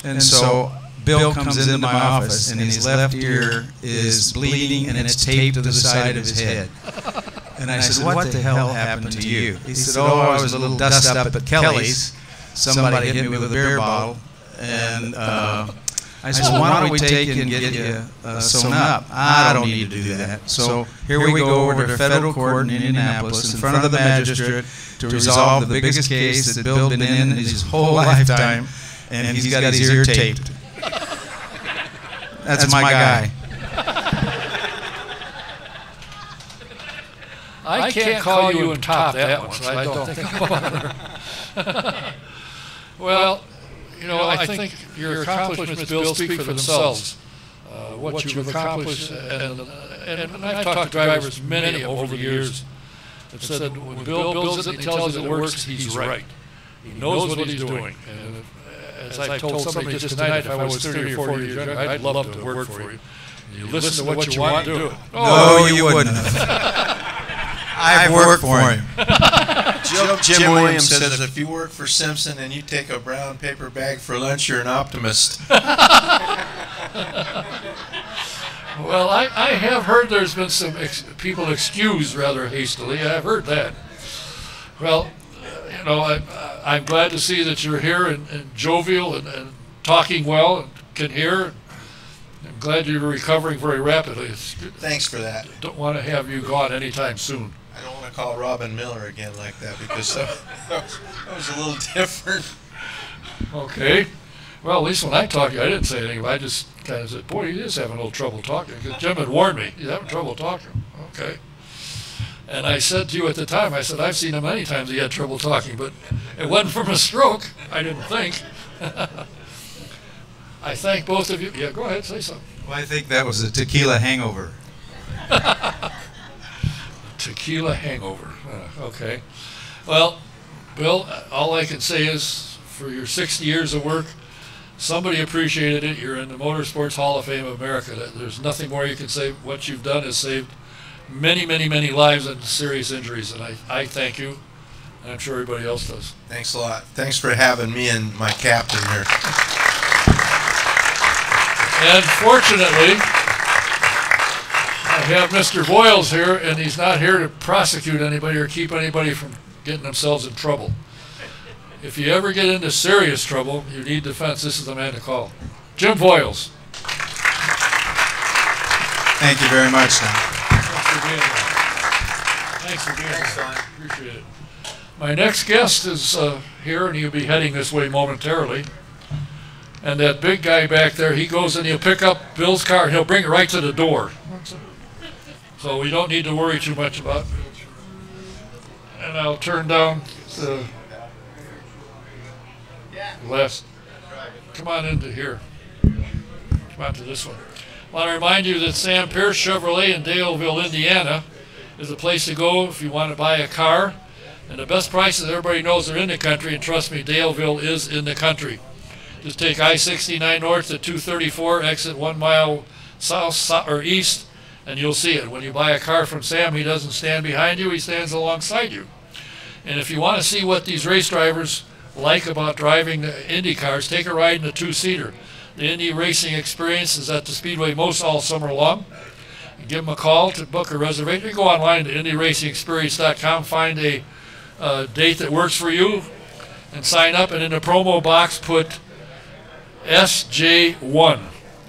And so Bill comes into my office, and his left ear is bleeding, and it's taped to the side of his head. And I said, what the hell happened to you? He said, oh, I was a little dust up at Kelly's. Somebody hit me with a beer bottle. And I said, well, why don't we take you and get you sewn up? I don't need to do that. So here we go over to federal court in Indianapolis in front of the magistrate to resolve the biggest case that Bill's been in his whole lifetime, and he's got his ear taped. That's my guy. I can't call you and top that one, so I don't think I'll bother. Well, you know, I think your accomplishments, Bill, speak for themselves. What you've accomplished, and I've talked to drivers, many over the years, that said when Bill builds it and he tells us it works, he's right. He knows what he's doing. And as I told somebody just tonight, if I was 30 or 40 years younger, I'd love to work for you. You listen to what you want to do. No, you wouldn't have. I've worked for him. Jim Williams says if you work for Simpson and you take a brown paper bag for lunch, you're an optimist. Well, I have heard there's been some people excused rather hastily. I've heard that. Well, you know, I'm glad to see that you're here and jovial and talking well and can hear. I'm glad you're recovering very rapidly. Thanks for that. Don't want to have you gone anytime soon. I don't want to call Robin Miller again like that because that was a little different. Okay. Well, at least when I talked to you, I didn't say anything. I just kind of said, boy, he is having a little trouble talking. Because Jim had warned me, he's having trouble talking. Okay. And I said to you at the time, I said, I've seen him many times he had trouble talking, but it wasn't from a stroke, I didn't think. I thank both of you. Yeah, go ahead, say something. Well, I think that was a tequila hangover. Tequila hangover. Okay. Well, Bill, all I can say is for your 60 years of work, somebody appreciated it. You're in the Motorsports Hall of Fame of America. There's nothing more you can say. What you've done has saved many, many, many lives and serious injuries, and I thank you, and I'm sure everybody else does. Thanks a lot. Thanks for having me and my captain here. And fortunately, I have Mr. Boyles here, and he's not here to prosecute anybody or keep anybody from getting themselves in trouble. If you ever get into serious trouble, you need defense, this is the man to call. Jim Boyles. Thank you very much, Tom. Thanks for being here. Thanks, appreciate it. My next guest is here, and he'll be heading this way momentarily. And that big guy back there, he goes and he'll pick up Bill's car and he'll bring it right to the door. So we don't need to worry too much about it. And I'll turn down the left. Come on into here. Come on to this one. I want to remind you that Sam Pierce Chevrolet in Daleville, Indiana is the place to go if you want to buy a car. And the best prices everybody knows are in the country, and trust me, Daleville is in the country. Just take I-69 north to 234, exit 1 mile south or east, and you'll see it. When you buy a car from Sam, he doesn't stand behind you, he stands alongside you. And if you want to see what these race drivers like about driving the Indy cars, take a ride in a two-seater. The Indy racing experience is at the Speedway most all summer long. You give them a call to book a reservation. You go online to IndyRacingExperience.com, find a date that works for you, and sign up. And in the promo box, put SJ1,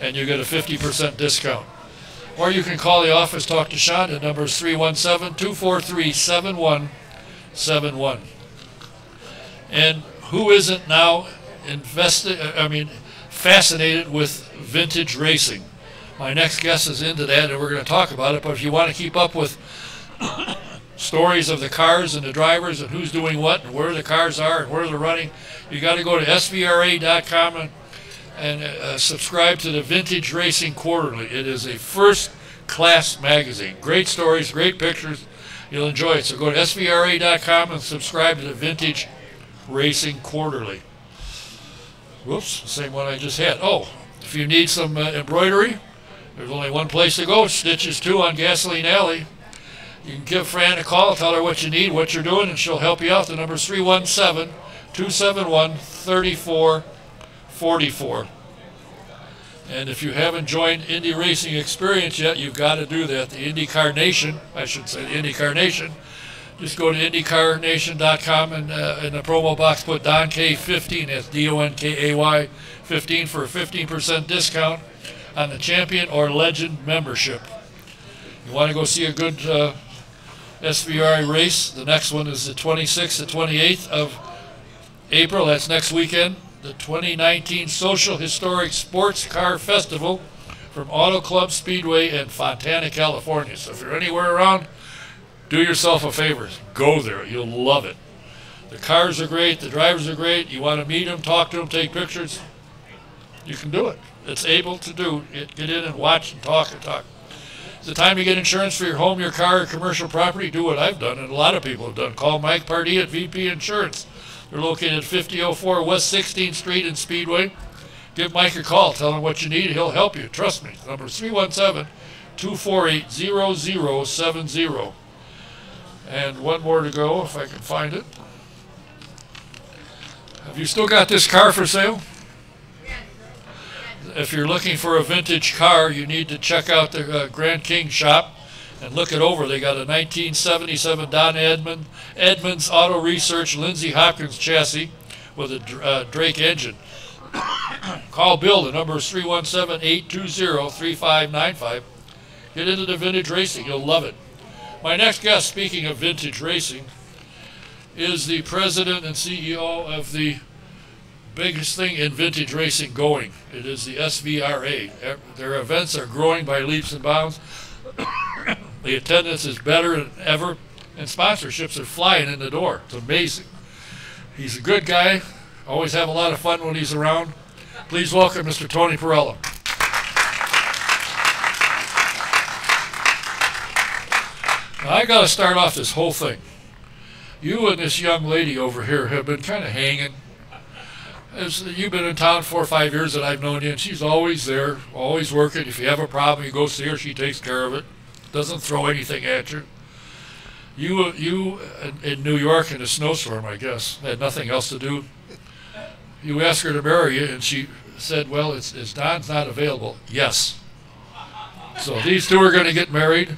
and you get a 50% discount. Or you can call the office, talk to Sean. The number is 317-243-7171. And who isn't now fascinated with vintage racing? My next guest is into that, and we're going to talk about it. But if you want to keep up with stories of the cars and the drivers and who's doing what and where the cars are and where they're running, you got to go to SVRA.com and subscribe to the Vintage Racing Quarterly. It is a first-class magazine. Great stories, great pictures. You'll enjoy it. So go to SVRA.com and subscribe to the Vintage Racing Quarterly. Whoops, same one I just had. Oh, if you need some embroidery, there's only one place to go, Stitches 2 on Gasoline Alley. You can give Fran a call, tell her what you need, what you're doing, and she'll help you out. The number is 317-271-3445. 44. And if you haven't joined Indy Racing Experience yet, you've got to do that. The IndyCar Nation, I should say the IndyCar Nation, just go to IndyCarNation.com and in the promo box put DonKay15, that's DONKAY 15 for a 15% discount on the Champion or Legend membership. You want to go see a good SVRA race? The next one is the 26th and 28th of April, that's next weekend. The 2019 Social Historic Sports Car Festival from Auto Club Speedway in Fontana, California. So if you're anywhere around, do yourself a favor. Go there. You'll love it. The cars are great. The drivers are great. You want to meet them, talk to them, take pictures, you can do it. It's able to do. Get in and watch and talk and talk. It's the time to get insurance for your home, your car, or commercial property. Do what I've done and a lot of people have done. Call Mike Pardee at VP Insurance. They're located at 5004 West 16th Street in Speedway. Give Mike a call. Tell him what you need. He'll help you. Trust me. Number 317-248-0070. And one more to go, if I can find it. Have you still got this car for sale? If you're looking for a vintage car, you need to check out the Grand King shop and look it over. They got a 1977 Don Edmonds Auto Research Lindsay Hopkins chassis with a Drake engine. Call Bill. The number is 317-820-3595. Get into the vintage racing. You'll love it. My next guest, speaking of vintage racing, is the president and CEO of the biggest thing in vintage racing going. It is the SVRA. Their events are growing by leaps and bounds. The attendance is better than ever, and sponsorships are flying in the door. It's amazing. He's a good guy. Always have a lot of fun when he's around. Please welcome Mr. Tony Perella. Now, I got to start off this whole thing. You and this young lady over here have been kind of hanging. You've been in town 4 or 5 years that I've known you, and she's always there, always working. If you have a problem, you go see her, she takes care of it. Doesn't throw anything at you. You in New York in a snowstorm, I guess, had nothing else to do. You asked her to marry you, and she said, well, is Don's not available? Yes. So these two are going to get married.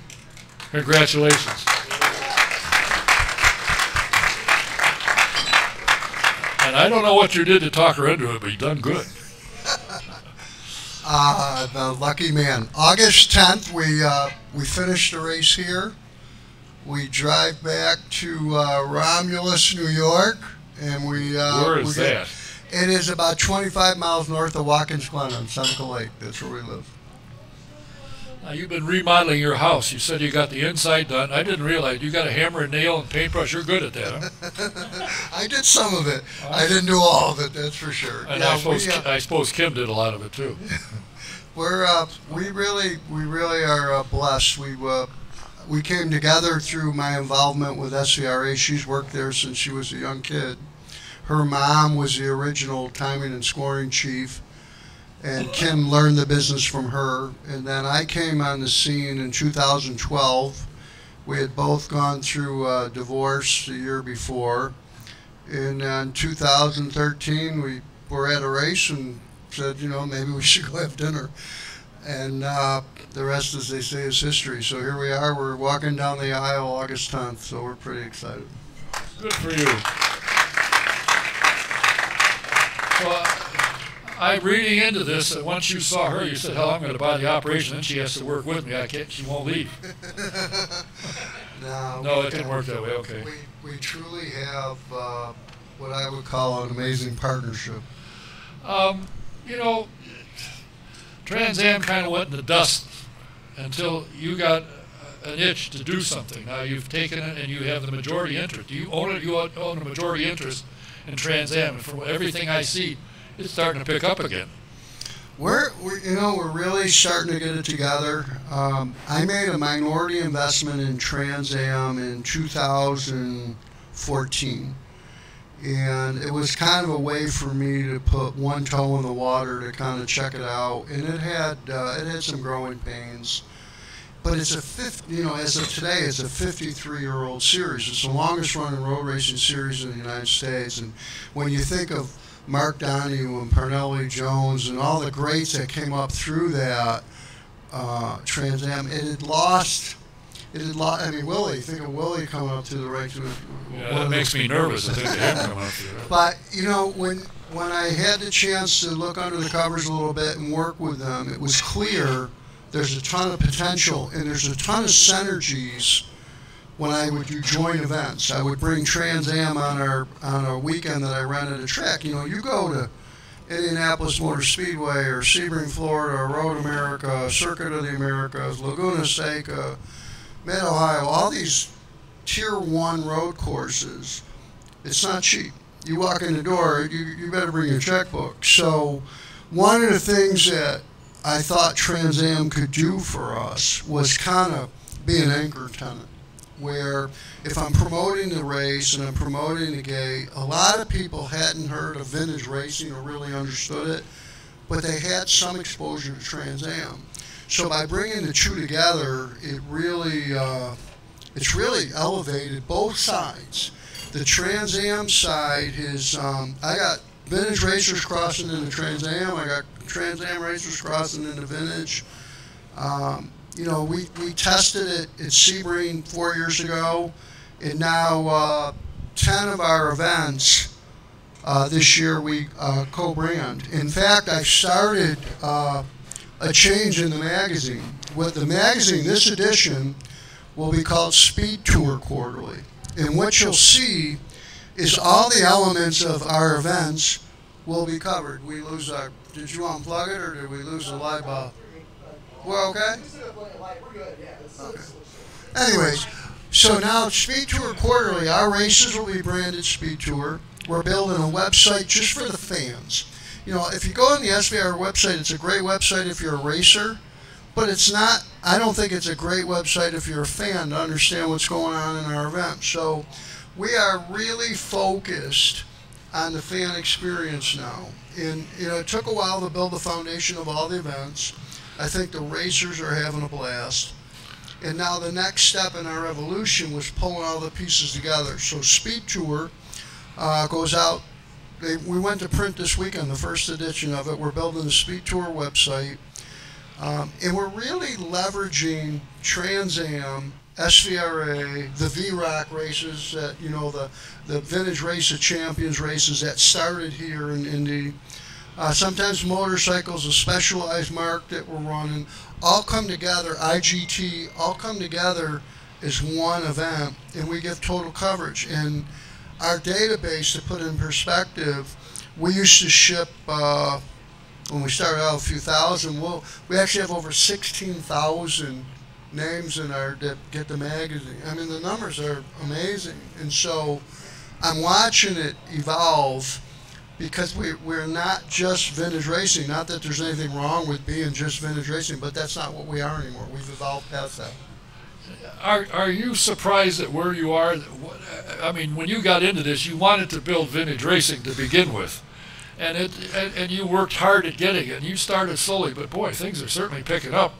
Congratulations. And I don't know what you did to talk her into it, but you done good. The lucky man. August 10th, we finished the race here. We drive back to Romulus, New York, and where is that? It is about 25 miles north of Watkins Glen on Seneca Lake. That's where we live. Now, you've been remodeling your house. You said you got the inside done. I didn't realize you got a hammer and nail and paintbrush. You're good at that, huh? I did some of it. I didn't do all of it. That's for sure. And yeah, I suppose Kim did a lot of it too. We really are blessed. We came together through my involvement with SVRA. She's worked there since she was a young kid. Her mom was the original timing and scoring chief, and Kim learned the business from her. And then I came on the scene in 2012. We had both gone through a divorce the year before. And in 2013, we were at a race and said, you know, maybe we should go have dinner. And the rest, as they say, is history. So here we are. We're walking down the aisle August 10th, so we're pretty excited. Good for you. Well, I'm reading into this, and once you saw her, you said, hell, I'm going to buy the operation, and she has to work with me. I can't, she won't leave. No, it didn't work that way, okay. We truly have what I would call an amazing partnership. You know, Trans Am kind of went in the dust until you got an itch to do something. Now you've taken it and you have the majority interest. You own it, you own a majority interest in Trans Am, and from everything I see, it's starting to pick up again. We're really starting to get it together. I made a minority investment in Trans Am in 2014. And it was kind of a way for me to put one toe in the water to kind of check it out. And it had some growing pains, but it's as of today, it's a 53-year-old series. It's the longest running road racing series in the United States. And when you think of Mark Donahue and Parnelli Jones and all the greats that came up through that Trans Am. It had lost. I mean, Willie. Think of Willie coming up through the ranks. Yeah, that makes me nervous. I think him coming up through that. But you know, when I had the chance to look under the covers a little bit and work with them, it was clear there's a ton of potential and there's a ton of synergies. When I would do joint events, I would bring Trans Am on a weekend that I rented a track. You know, you go to Indianapolis Motor Speedway or Sebring, Florida, Road America, Circuit of the Americas, Laguna Seca, Mid-Ohio, all these Tier 1 road courses. It's not cheap. You walk in the door, you better bring your checkbook. So one of the things that I thought Trans Am could do for us was kind of be an anchor tenant, where if I'm promoting the race and I'm promoting the gate, a lot of people hadn't heard of vintage racing or really understood it, but they had some exposure to Trans Am. So by bringing the two together, it's really elevated both sides. The Trans Am side is, I got vintage racers crossing into Trans Am, I got Trans Am racers crossing into vintage. You know, we tested it at Sebring 4 years ago, and now 10 of our events this year we co-brand. In fact, I've started a change in the magazine. With the magazine, this edition will be called Speed Tour Quarterly. And what you'll see is all the elements of our events will be covered. We lose our, did you unplug it or did we lose the light bulb? We're okay? Okay. Anyways, so now Speed Tour Quarterly, our races will be branded Speed Tour. We're building a website just for the fans. You know, if you go on the SVRA website, it's a great website if you're a racer, but it's not, I don't think it's a great website if you're a fan to understand what's going on in our event. So we are really focused on the fan experience now. And, you know, it took a while to build the foundation of all the events. I think the racers are having a blast. And now the next step in our evolution was pulling all the pieces together. So Speed Tour goes out. We went to print this weekend, the first edition of it. We're building the Speed Tour website. And we're really leveraging Trans Am, SVRA, the VROC races, that, you know, the Vintage Race of Champions races that started here in Indy. Sometimes motorcycles, a specialized mark that we're running, all come together, IGT, all come together as one event, and we give total coverage. And our database, to put in perspective, we used to ship, when we started out a few thousand, we actually have over 16,000 names in our that get the magazine. I mean, the numbers are amazing. And so I'm watching it evolve, because we're not just vintage racing. Not that there's anything wrong with being just vintage racing, but that's not what we are anymore. We've evolved past that. Are you surprised at where you are? I mean, when you got into this, you wanted to build vintage racing to begin with, and you worked hard at getting it. And you started slowly, but boy, things are certainly picking up.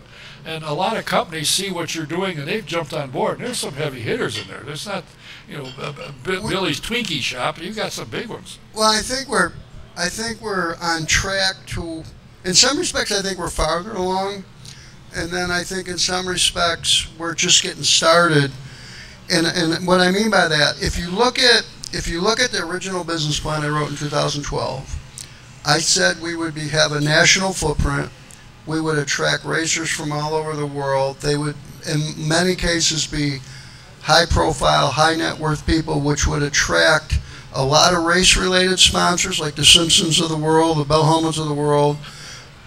And a lot of companies see what you're doing, and they've jumped on board. And there's some heavy hitters in there. There's not, you know, Billy's Twinkie shop. You've got some big ones. Well, I think we're on track to. In some respects, I think we're farther along, and then I think in some respects we're just getting started. And what I mean by that, if you look at the original business plan I wrote in 2012, I said we would have a national footprint. We would attract racers from all over the world. They would, in many cases, be high-profile, high-net-worth people, which would attract a lot of race-related sponsors, like the Simpsons of the world, the Bell Helmets of the world.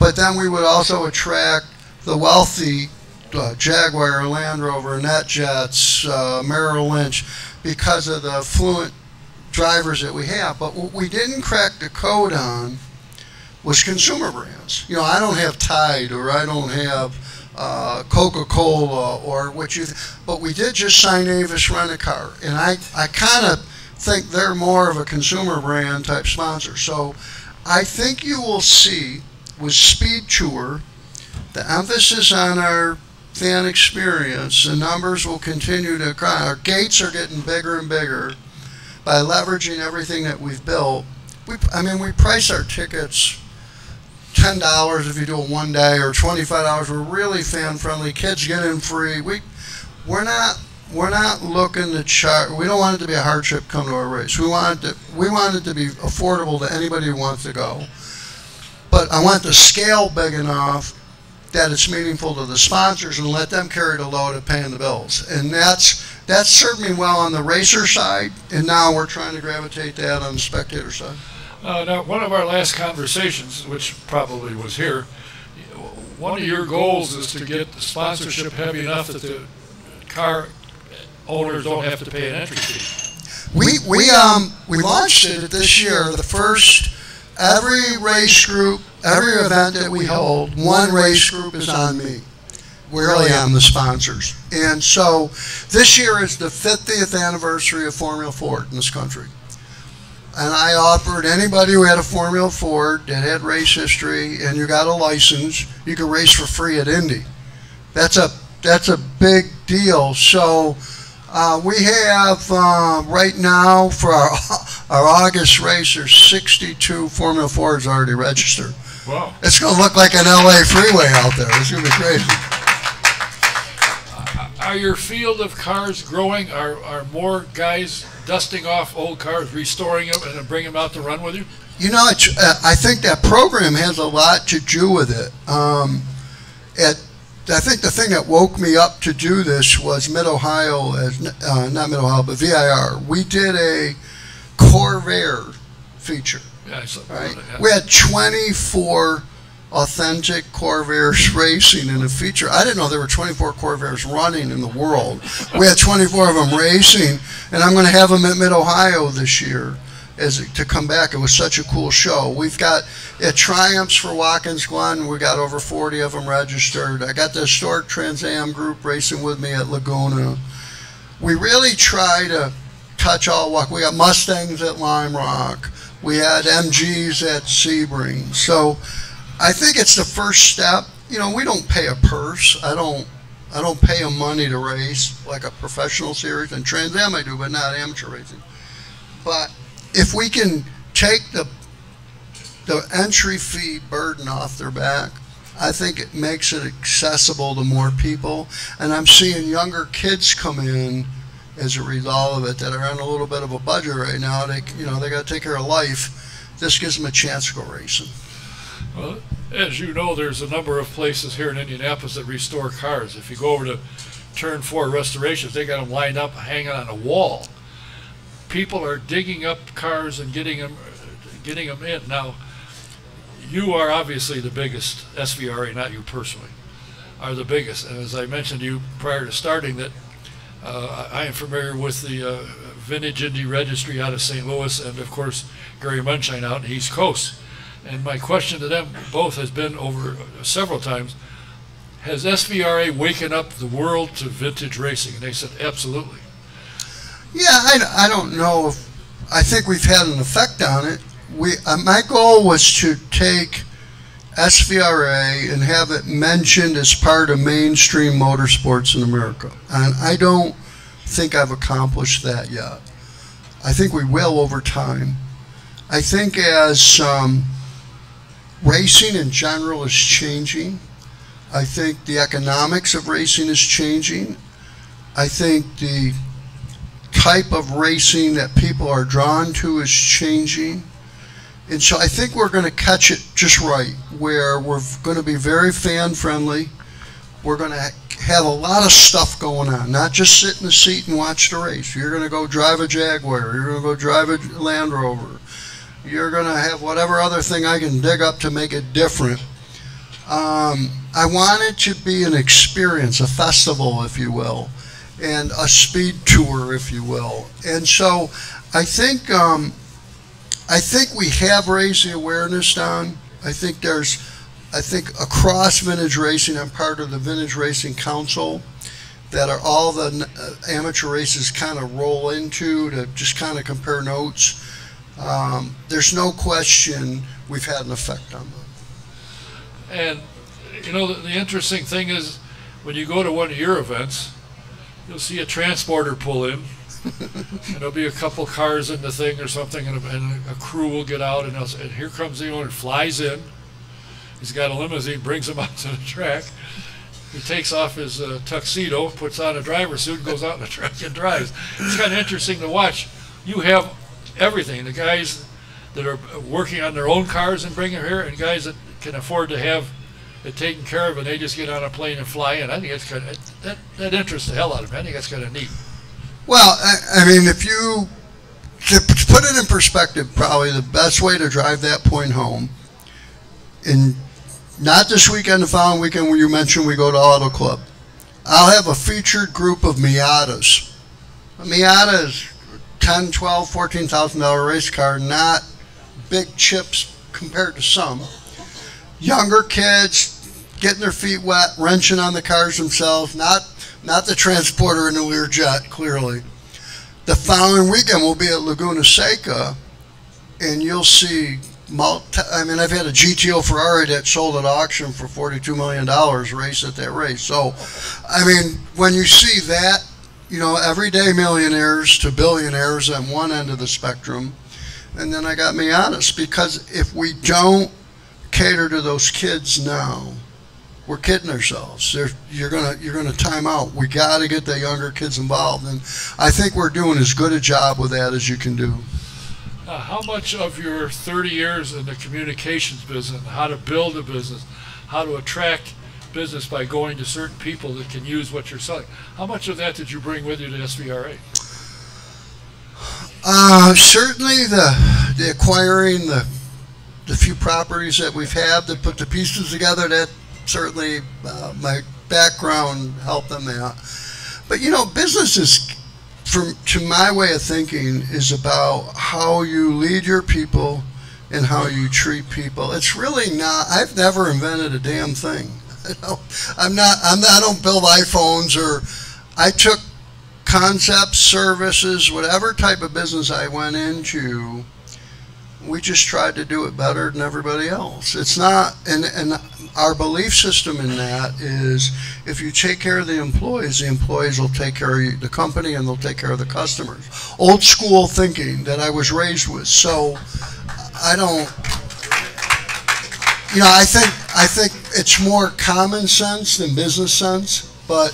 But then we would also attract the wealthy Jaguar, Land Rover, NetJets, Merrill Lynch, because of the affluent drivers that we have. But what we didn't crack the code on was consumer brands. You know, I don't have Tide, or I don't have Coca-Cola, or what you, but we did just sign Avis Rent-A-Car, and I kind of think they're more of a consumer brand type sponsor. So I think you will see with Speed Tour, the emphasis on our fan experience, the numbers will continue to climb. Our gates are getting bigger and bigger by leveraging everything that we've built. we price our tickets $10 if you do it one day, or $25. We're really fan friendly. Kids get in free. We're not looking to charge. We don't want it to be a hardship come to our race. We want it to be affordable to anybody who wants to go. But I want the scale big enough that it's meaningful to the sponsors and let them carry the load of paying the bills. And that's served me well on the racer side, and now we're trying to gravitate that on the spectator side. Now, one of our last conversations, which probably was here, one of your goals is to get the sponsorship heavy enough that the car owners don't have to pay an entry fee. We launched it this year. The first, every race group, every event that we hold, one race group is on me. We really am the sponsors. And so this year is the 50th anniversary of Formula Ford in this country. And I offered anybody who had a Formula Ford that had race history and you got a license, you could race for free at Indy. That's a big deal. So we have right now for our August race, there's 62 Formula Fords already registered. Wow. It's going to look like an LA freeway out there. It's going to be crazy. Are your field of cars growing? Are more guys dusting off old cars, restoring them, and then bring them out to run with you? You know, I think that program has a lot to do with it. I think the thing that woke me up to do this was Mid-Ohio, not Mid-Ohio, but VIR. We did a Corvair feature. Yeah, I saw right? that, yeah. We had 24 authentic Corvairs racing in a feature. I didn't know there were 24 Corvairs running in the world. We had 24 of them racing, and I'm going to have them at Mid-Ohio this year to come back. It was such a cool show. We've got at Triumphs for Watkins Glen, we got over 40 of them registered. I got the historic Trans Am group racing with me at Laguna. We really try to touch all walk. We got Mustangs at Lime Rock. We had MGs at Sebring. So I think it's the first step. You know, we don't pay a purse. I don't pay them money to race like a professional series. And Trans Am I do, but not amateur racing. But if we can take the entry fee burden off their back, I think it makes it accessible to more people. And I'm seeing younger kids come in as a result of it that are on a little bit of a budget right now. They got to take care of life. This gives them a chance to go racing. Well, as you know, there's a number of places here in Indianapolis that restore cars. If you go over to Turn 4 Restorations, they got them lined up, hanging on a wall. People are digging up cars and getting them in. Now, you are obviously the biggest, SVRA, not you personally, are the biggest. And as I mentioned to you prior to starting that, I am familiar with the Vintage Indy Registry out of St. Louis, and of course Gary Munshine out in the East Coast. And my question to them both has been over several times, has SVRA waken up the world to vintage racing? And they said, absolutely. Yeah, I don't know if, I think we've had an effect on it. My goal was to take SVRA and have it mentioned as part of mainstream motorsports in America. And I don't think I've accomplished that yet. I think we will over time. I think as racing in general is changing, I think the economics of racing is changing. I think the type of racing that people are drawn to is changing. And so I think we're going to catch it just right, where we're going to be very fan friendly. We're going to have a lot of stuff going on, not just sit in the seat and watch the race. You're going to go drive a Jaguar. You're going to go drive a Land Rover. You're going to have whatever other thing I can dig up to make it different. I want it to be an experience, a festival, if you will, and a speed tour, if you will. And so I think we have raised the awareness down. I think across vintage racing, I'm part of the Vintage Racing Council that are all the amateur races kind of roll into to just kind of compare notes. There's no question we've had an effect on them. And you know, the interesting thing is when you go to one of your events, you'll see a transporter pull in And there'll be a couple cars in the thing or something, and a crew will get out, and here comes the owner, flies in. He's got a limousine, brings him out to the track. He takes off his tuxedo, puts on a driver's suit, and goes out in the truck and drives. It's kind of interesting to watch. You have everything. The guys that are working on their own cars and bring them here, and guys that can afford to have it taken care of, and they just get on a plane and fly in. I think it's kind of, that interests the hell out of me. I think that's kind of neat. Well, I mean, if you, to put it in perspective, probably the best way to drive that point home, in not this weekend, the following weekend where you mentioned we go to Auto Club, I'll have a featured group of Miatas. A Miata is $10,000, $12,000, $14,000 race car, not big chips compared to some. Younger kids getting their feet wet, wrenching on the cars themselves, not the transporter in the Learjet, clearly. The following weekend we'll be at Laguna Seca, and you'll see, I mean, I've had a GTO Ferrari that sold at auction for $42 million race at that race. So, I mean, when you see that, you know, everyday millionaires to billionaires on one end of the spectrum, and then I got Miatas, because if we don't cater to those kids now, we're kidding ourselves. You're gonna time out. We got to get the younger kids involved, and I think we're doing as good a job with that as you can do. How much of your 30 years in the communications business, how to build a business, how to attract business by going to certain people that can use what you're selling, how much of that did you bring with you to SVRA? Certainly the acquiring the few properties that we've had to put the pieces together, that certainly my background helped them out. But you know, business is, to my way of thinking, is about how you lead your people and how you treat people. It's really not, I've never invented a damn thing. I don't build iPhones, or I took concepts, services, whatever type of business I went into, we just tried to do it better than everybody else. It's not, and our belief system in that is, if you take care of the employees will take care of the company, and they'll take care of the customers. Old school thinking that I was raised with. So I don't, you know, I think it's more common sense than business sense, but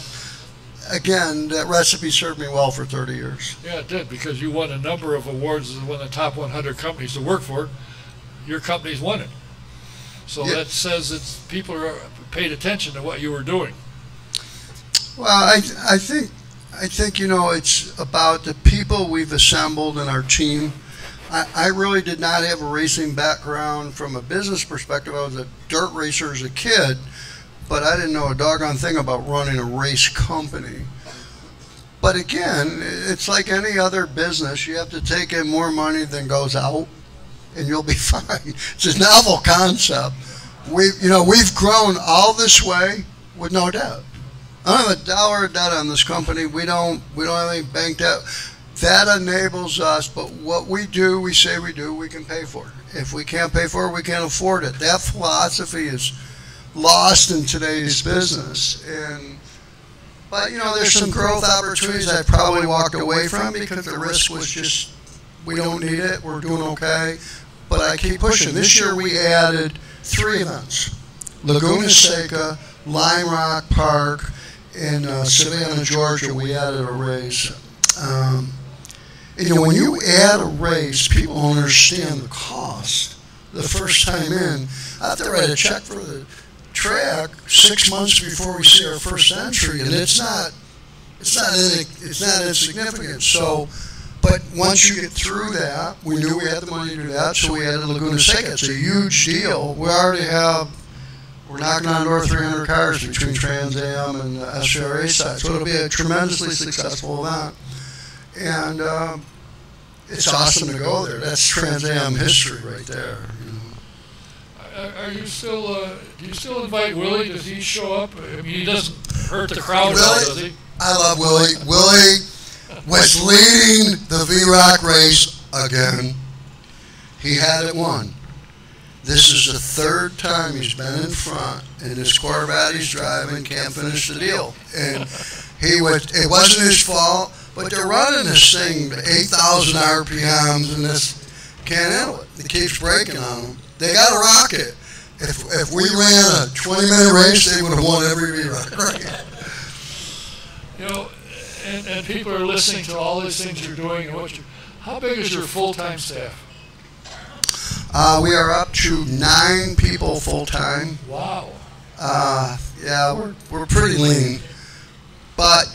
again, that recipe served me well for 30 years. Yeah, it did, because you won a number of awards as one of the top 100 companies to work for. Your company's won it. So yeah, that says that people are paid attention to what you were doing. Well, I think, you know, it's about the people we've assembled in our team. I really did not have a racing background from a business perspective. I was a dirt racer as a kid, but I didn't know a doggone thing about running a race company. But again, it's like any other business. You have to take in more money than goes out, and you'll be fine. It's a novel concept. We've grown all this way with no debt. I don't have a dollar of debt on this company. We don't have any bank debt. That enables us, but what we do, we say we do, we can pay for. If we can't pay for it, we can't afford it. That philosophy is lost in today's business. But you know, there's some growth opportunities I probably walked away from because the risk was just, we don't need it, we're doing okay. But I keep pushing. This year we added 3 events: Laguna Seca, Lime Rock Park, in Savannah, Georgia. We added a race. You know, when you add a race, people don't understand the cost. The first time in, I have to write a check for the track 6 months before we see our first entry, and it's not insignificant. So, but once you get through that, we knew we had the money to do that, so we added Laguna Seca. It's a huge deal. We're knocking on the door 300 cars between Trans Am and the SVRA side, so it'll be a tremendously successful event. And it's awesome to go there. That's Trans Am history right there. Are you still? Do you still invite Willie? Does he show up? I mean, he doesn't hurt the crowd, does he? I love Willie. Willie was leading the V-Rock race again. He had it won. This is the 3rd time he's been in front, and his Corvette he's driving can't finish the deal. And it wasn't his fault, But they're running this thing at 8,000 RPMs and this can't handle it. It keeps breaking on them. They got to rock it. If we ran a 20-minute race, they would have won every rerun. Right? You know, and people are listening to all these things you're doing. And how big is your full-time staff? We are up to 9 people full-time. Wow. Yeah, we're pretty lean. But,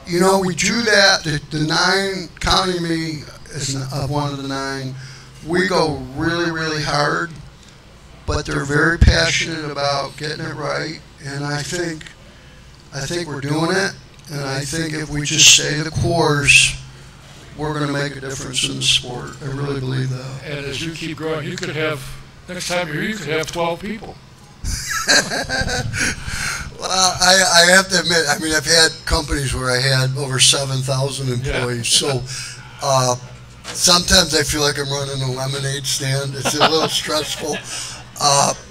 you know, we do that. The 9, counting me as one of the 9, we go really, really hard. But they're very passionate about getting it right. And I think we're doing it. And I think if we just stay the course, we're going to make a difference in the sport. I really believe that. And as you keep growing, you could have, next time you're here, you could have 12 people. Well, I have to admit, I mean, I've had companies where I had over 7,000 employees. Yeah. So sometimes I feel like I'm running a lemonade stand. It's a little stressful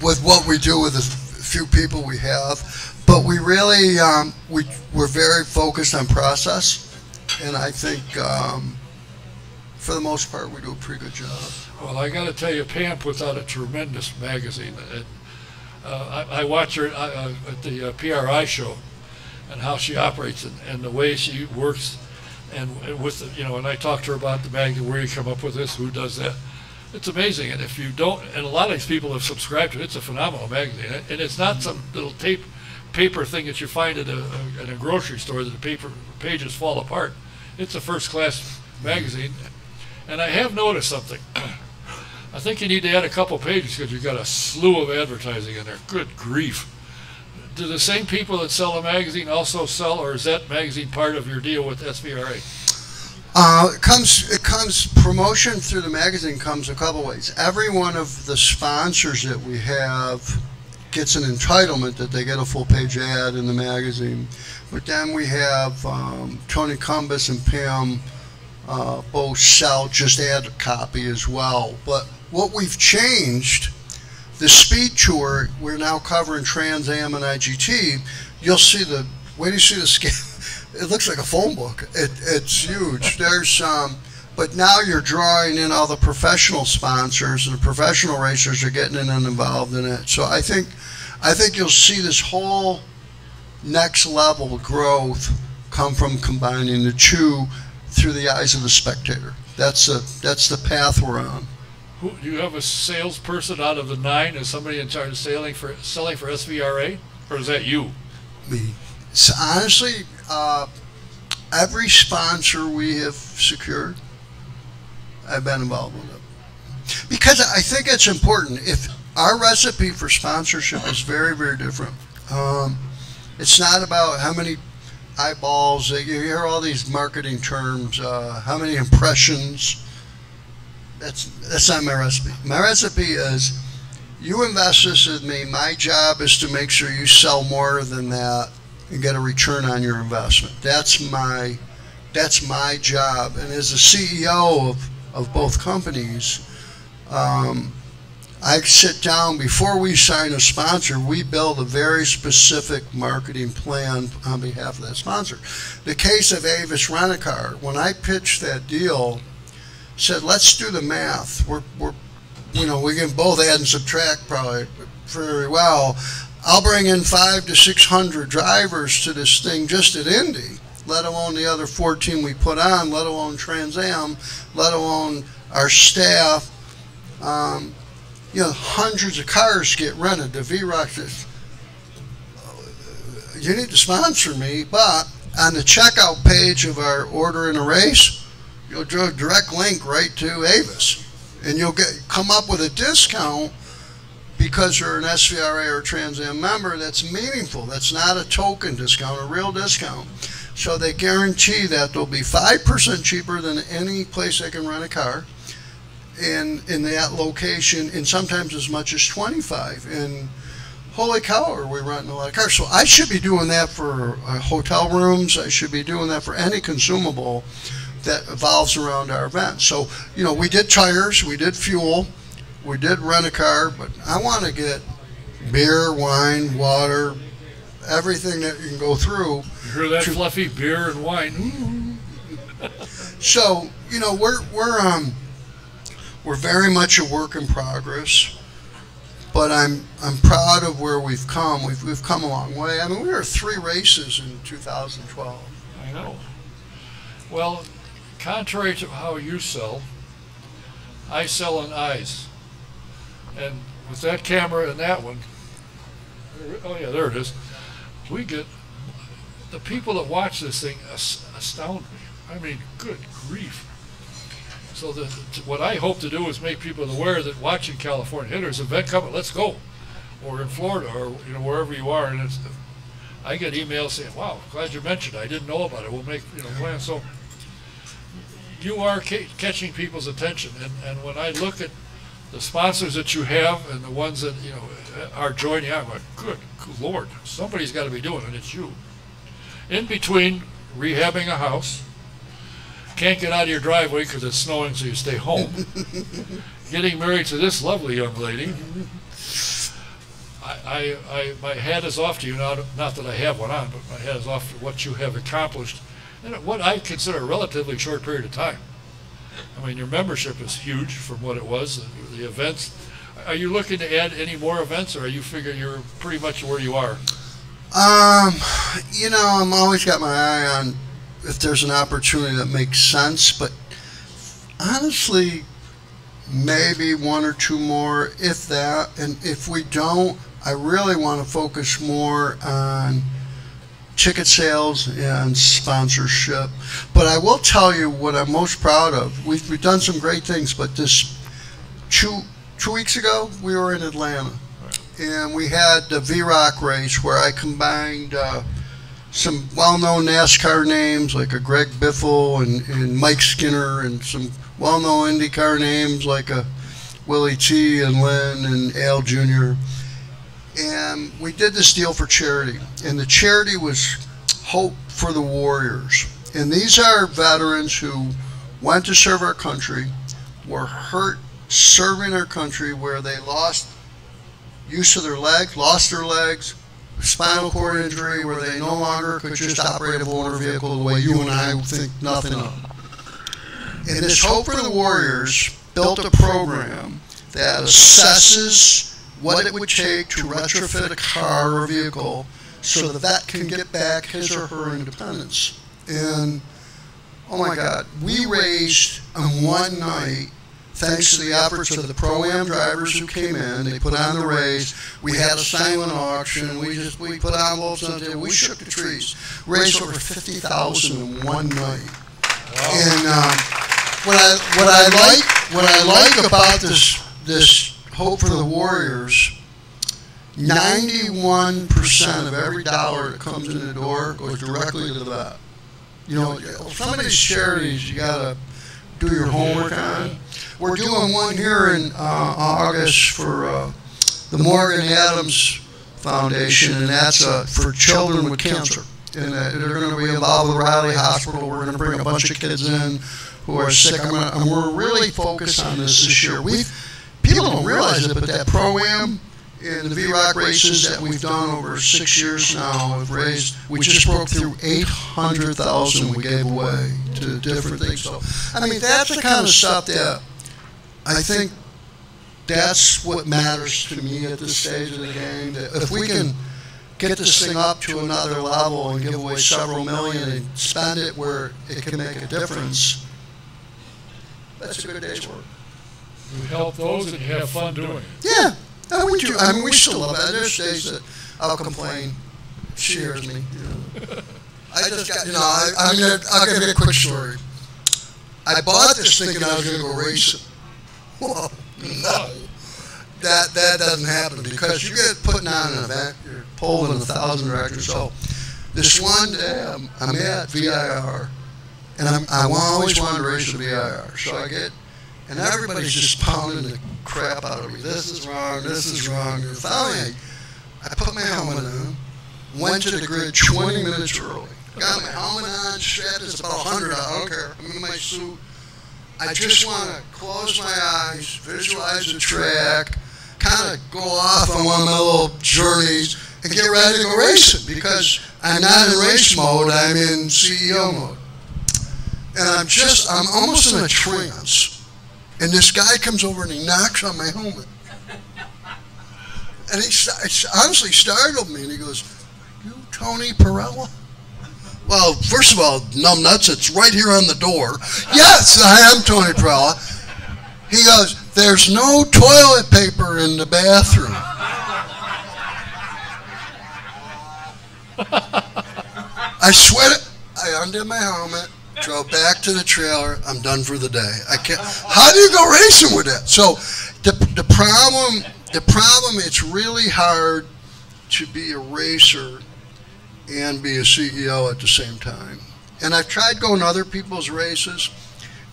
with what we do with the few people we have. But we really, we're very focused on process. And I think, for the most part, we do a pretty good job. Well, I got to tell you, Pam puts out a tremendous magazine. I watch her at the PRI show, and how she operates and the way she works, and with the, you know, and I talked to her about the magazine, where you come up with this, who does that. It's amazing, and if you don't, and a lot of these people have subscribed to it. It's a phenomenal magazine, and it's not some little paper thing that you find at a grocery store that the pages fall apart. It's a first-class magazine, and I have noticed something. I think you need to add a couple pages because you've got a slew of advertising in there. Good grief. Do the same people that sell a magazine also sell, or is that magazine part of your deal with SVRA? It comes promotion through the magazine comes a couple ways. Every one of the sponsors that we have gets an entitlement that they get a full-page ad in the magazine. But then we have Tony Cumbus and Pam both sell just ad copy as well. But what we've changed, the Speed Tour, we're now covering Trans Am and IGT. You'll see the, wait till you see the scale. It looks like a phone book. It's huge. There's but now you're drawing in all the professional sponsors, and the professional racers are getting in and involved in it. So I think you'll see this whole next level growth come from combining the two through the eyes of the spectator. That's the path we're on. Do you have a salesperson out of the 9? Is somebody in charge of selling for SVRA, or is that you? Me. So honestly, every sponsor we have secured, I've been involved with it. Because I think it's important. If our recipe for sponsorship is very, very different. It's not about how many eyeballs, you hear all these marketing terms, how many impressions. That's not my recipe. My recipe is, you invest this in me, my job is to make sure you sell more than that and get a return on your investment. That's my job. And as a CEO of both companies, I sit down, before we sign a sponsor, we build a very specific marketing plan on behalf of that sponsor. The case of Avis Rent-A-Car, when I pitched that deal, said, let's do the math. We can both add and subtract probably very well. I'll bring in 500 to 600 drivers to this thing just at Indy, let alone the other 14 we put on, let alone Trans Am, let alone our staff. Hundreds of cars get rented. The V-Rock says, you need to sponsor me, but on the checkout page of our Order in a Race, you'll do a direct link right to Avis, and you'll come up with a discount because you're an SVRA or Trans Am member. That's meaningful. That's not a token discount, a real discount. So they guarantee that they'll be 5% cheaper than any place they can rent a car in that location, and sometimes as much as 25. And holy cow, are we renting a lot of cars. So I should be doing that for hotel rooms. I should be doing that for any consumable that evolves around our event. So, we did tires, we did fuel, we did rent a car, but I want to get beer, wine, water, everything that you can go through. You hear that, Fluffy? Beer and wine. So, you know, we're very much a work in progress, but I'm proud of where we've come. We've come a long way. I mean, we were 3 races in 2012. I know. Well, contrary to how you sell, I sell on eyes. And with that camera and that one, oh yeah, there it is. We get the people that watch this thing astound me. I mean, good grief. So what I hope to do is make people aware that watching California, hey, there's an event coming, let's go. Or in Florida, or you know, wherever you are. And I get emails saying, wow, glad you mentioned it. I didn't know about it. We'll make plans. So you are catching people's attention. And when I look at the sponsors that you have and the ones that are joining, I'm like, good Lord, somebody's got to be doing it, and it's you. In between rehabbing a house, can't get out of your driveway because it's snowing, so you stay home. Getting married to this lovely young lady. My hat is off to you, not that I have one on, but my hat is off to what you have accomplished in what I consider a relatively short period of time. I mean, your membership is huge from what it was, the events. Are you looking to add any more events, or are you figuring you're pretty much where you are? You know, I'm always got my eye on if there's an opportunity that makes sense, but honestly, maybe 1 or 2 more, if that. And if we don't, I really want to focus more on ticket sales and sponsorship. But I will tell you what I'm most proud of. We've done some great things, but this 2 weeks ago, we were in Atlanta. And we had the VROC race where I combined some well-known NASCAR names like a Greg Biffle and Mike Skinner, and some well-known IndyCar names like a Willie T and Lynn and Al Jr. And we did this deal for charity. And the charity was Hope for the Warriors. And these are veterans who went to serve our country, were hurt serving our country, where they lost use of their legs, lost their legs, spinal cord injury, where they no longer could just operate a motor vehicle the way you and I think nothing of. And this Hope for the Warriors built a program that assesses what it would take to retrofit a car or vehicle so the vet can get back his or her independence. And oh my God, we raised on one night, thanks to the efforts of the Pro-Am drivers who came in. They put on the race. We had a silent auction. We put envelopes on the table. We shook the trees. Raised over $50,000 in one night. Wow. And what I like about this Hope for the Warriors, 91% of every dollar that comes in the door goes directly to the vet. You know, some of these charities you gotta do your homework on. We're doing one here in August for the Morgan Adams Foundation, and that's for children with cancer. And they're going to be involved with Riley Hospital. We're going to bring a bunch of kids in who are sick. And we're really focused on this year. People don't realize it, but that Pro-Am and the VROC races that we've done over 6 years now have raised, we just broke through $800,000 we gave away to different things. So, I mean, that's the kind of stuff that I think that's what matters to me at this stage of the game. That if we can get this thing up to another level and give away several million and spend it where it can make a difference, that's a good day's work. You help those and you have fun doing it. Yeah. We do. I mean, we still love it. There's days that I'll complain. She hears me. I just got, I'll give you a quick story. I bought this thinking I was going to go race it. Well, no. That doesn't happen because you get putting on an event, you're pulling 1,000 directors. So this one day I'm at VIR, and I always wanted to race the VIR. So I get, and everybody's just pounding the crap out of me. This is wrong, this is wrong. And finally, I put my helmet on, went to the grid 20 minutes early. Got my helmet on, strapped, it's about 100 out, I don't care. I'm in my suit. I just want to close my eyes, visualize the track, kind of go off on one of my little journeys and get ready to go racing because I'm not in race mode, I'm in CEO mode. and I'm almost in a trance, and this guy comes over and he knocks on my helmet, and he honestly startled me, and he goes, "You Tony Perella?" Well, first of all, numbnuts, it's right here on the door. Yes, I am Tony Perella. He goes, "There's no toilet paper in the bathroom." I sweat. I undid my helmet, drove back to the trailer. I'm done for the day. I can't. How do you go racing with that? So, the problem, it's really hard to be a racer and be a CEO at the same time. And I've tried going to other people's races,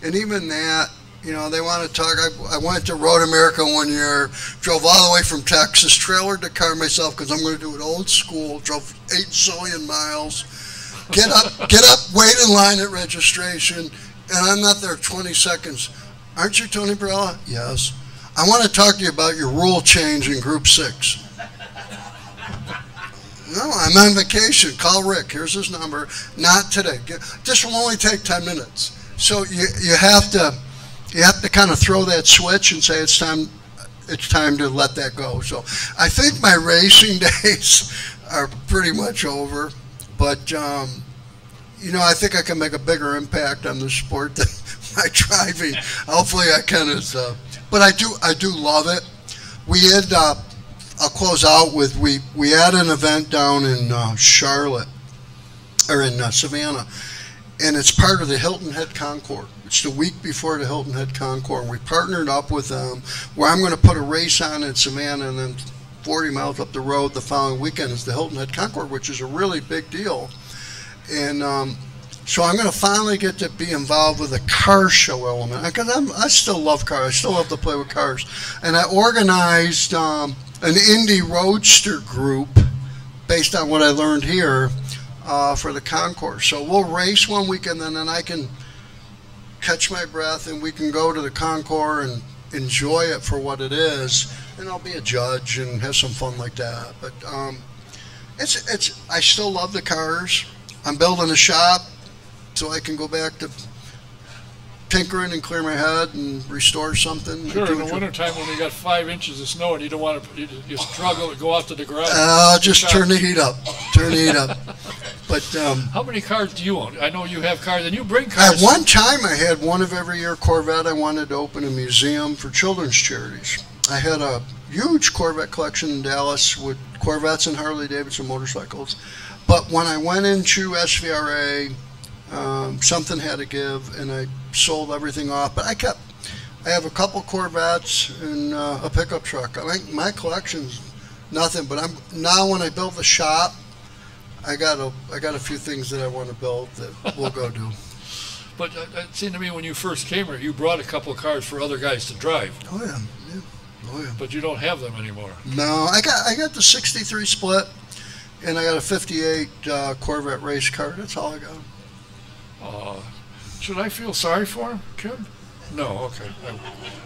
and even that, you know, they want to talk. I went to Road America one year, drove all the way from Texas, trailered the car myself because I'm going to do it old school, drove 8 zillion miles, get up, wait in line at registration, and I'm not there 20 seconds. "Aren't you Tony Perella?" "Yes." "I want to talk to you about your rule change in Group 6. "No, I'm on vacation. Call Rick. Here's his number." "Not today. This will only take 10 minutes. So you have to kind of throw that switch and say it's time to let that go. So I think my racing days are pretty much over, but you know, I think I can make a bigger impact on the sport than my driving. Hopefully I can but I do love it. We had I'll close out with we had an event down in Charlotte, or in Savannah, and it's part of the Hilton Head Concours. It's the week before the Hilton Head Concours, and we partnered up with them where I'm going to put a race on in Savannah, and then 40 miles up the road the following weekend is the Hilton Head Concours, which is a really big deal. And so I'm going to finally get to be involved with a car show element, because I still love cars. I still love to play with cars. And I organized an Indy Roadster group based on what I learned here for the concourse. So we'll race one weekend, and then I can catch my breath, and we can go to the concourse and enjoy it for what it is. And I'll be a judge and have some fun like that. But I still love the cars. I'm building a shop so I can go back to tinkering and clear my head and restore something. Sure, in the wintertime when you got 5 inches of snow and you don't want to, you struggle to go out to the garage. Just turn the heat up. Turn the heat up. But how many cars do you own? I know you have cars, and you bring cars. At one time, I had one of every year Corvette. I wanted to open a museum for children's charities. I had a huge Corvette collection in Dallas with Corvettes and Harley-Davidson motorcycles. But when I went into SVRA, something had to give, and I sold everything off. But I have a couple Corvettes and a pickup truck. My collection's nothing. But now when I build the shop, I got a few things that I want to build that we'll go do. But it seemed to me when you first came here, you brought a couple of cars for other guys to drive. Oh yeah, yeah. Oh yeah. But you don't have them anymore. No, I got the '63 split, and I got a '58 Corvette race car. That's all I got. Should I feel sorry for him, kid? No, okay.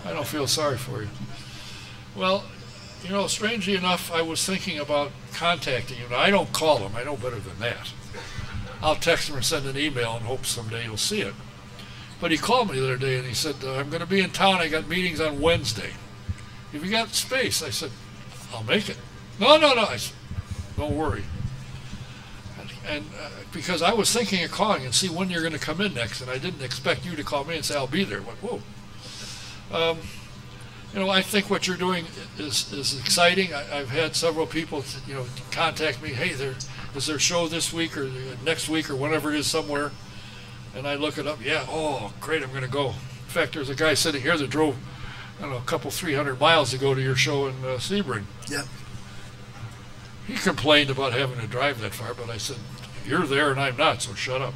I don't feel sorry for you. Well, you know, strangely enough, I was thinking about contacting you. Now, I don't call him. I know better than that. I'll text him or send an email and hope someday you'll see it. But he called me the other day and he said, I'm going to be in town. I got meetings on Wednesday. If you got space, I said, I'll make it. No. I said, don't worry. And because I was thinking of calling and see when you're going to come in next, and I didn't expect you to call me and say, I'll be there. I went, whoa. You know, I think what you're doing is exciting. I've had several people, contact me. Hey, is there a show this week or next week or whenever it is somewhere? And I look it up. Yeah. Oh, great. I'm going to go. In fact, there's a guy sitting here that drove, I don't know, a couple 300 miles to go to your show in Sebring. Yep. He complained about having to drive that far, but I said, you're there and I'm not, so shut up.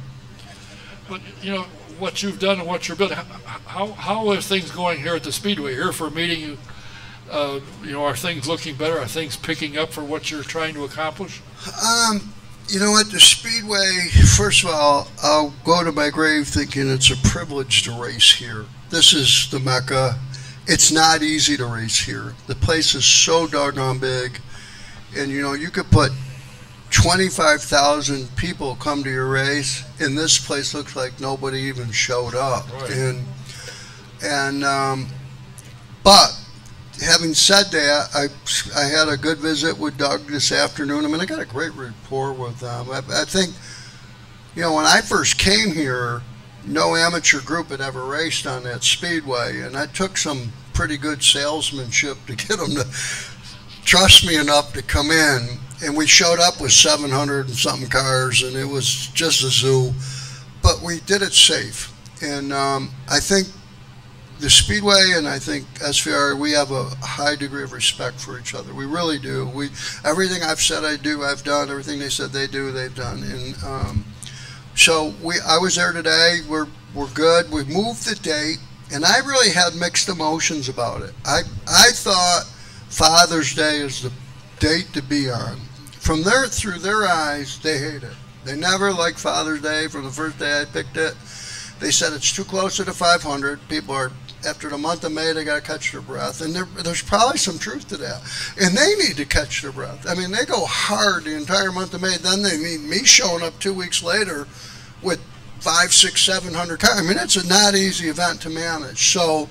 But, you know, what you've done and what you're building, how are things going here at the Speedway? Here for a meeting, you know, are things looking better? Are things picking up for what you're trying to accomplish? You know, at the Speedway, first of all, I'll go to my grave thinking it's a privilege to race here. This is the Mecca. It's not easy to race here. The place is so doggone big. And, you know, you could put 25,000 people come to your race, and this place looks like nobody even showed up. Right. But having said that, I had a good visit with Doug this afternoon. I mean, I got a great rapport with them. I think, you know, when I first came here, no amateur group had ever raced on that speedway, and I took some pretty good salesmanship to get them to trust me enough to come in. And we showed up with 700 and something cars, and it was just a zoo. But we did it safe. And I think the Speedway and I think SVRA, we have a high degree of respect for each other. We really do. Everything I've said I do, I've done. Everything they said they do, they've done. And so I was there today. We're good. We moved the date, and I really had mixed emotions about it. I thought Father's Day is the date to be on. Through their eyes, they hate it. They never liked Father's Day from the first day I picked it. They said it's too close to the 500. People are, after the month of May, they got to catch their breath. And there's probably some truth to that. And they need to catch their breath. I mean, they go hard the entire month of May. Then they need me showing up 2 weeks later with 500, 600, 700 cars. I mean, it's a not easy event to manage. So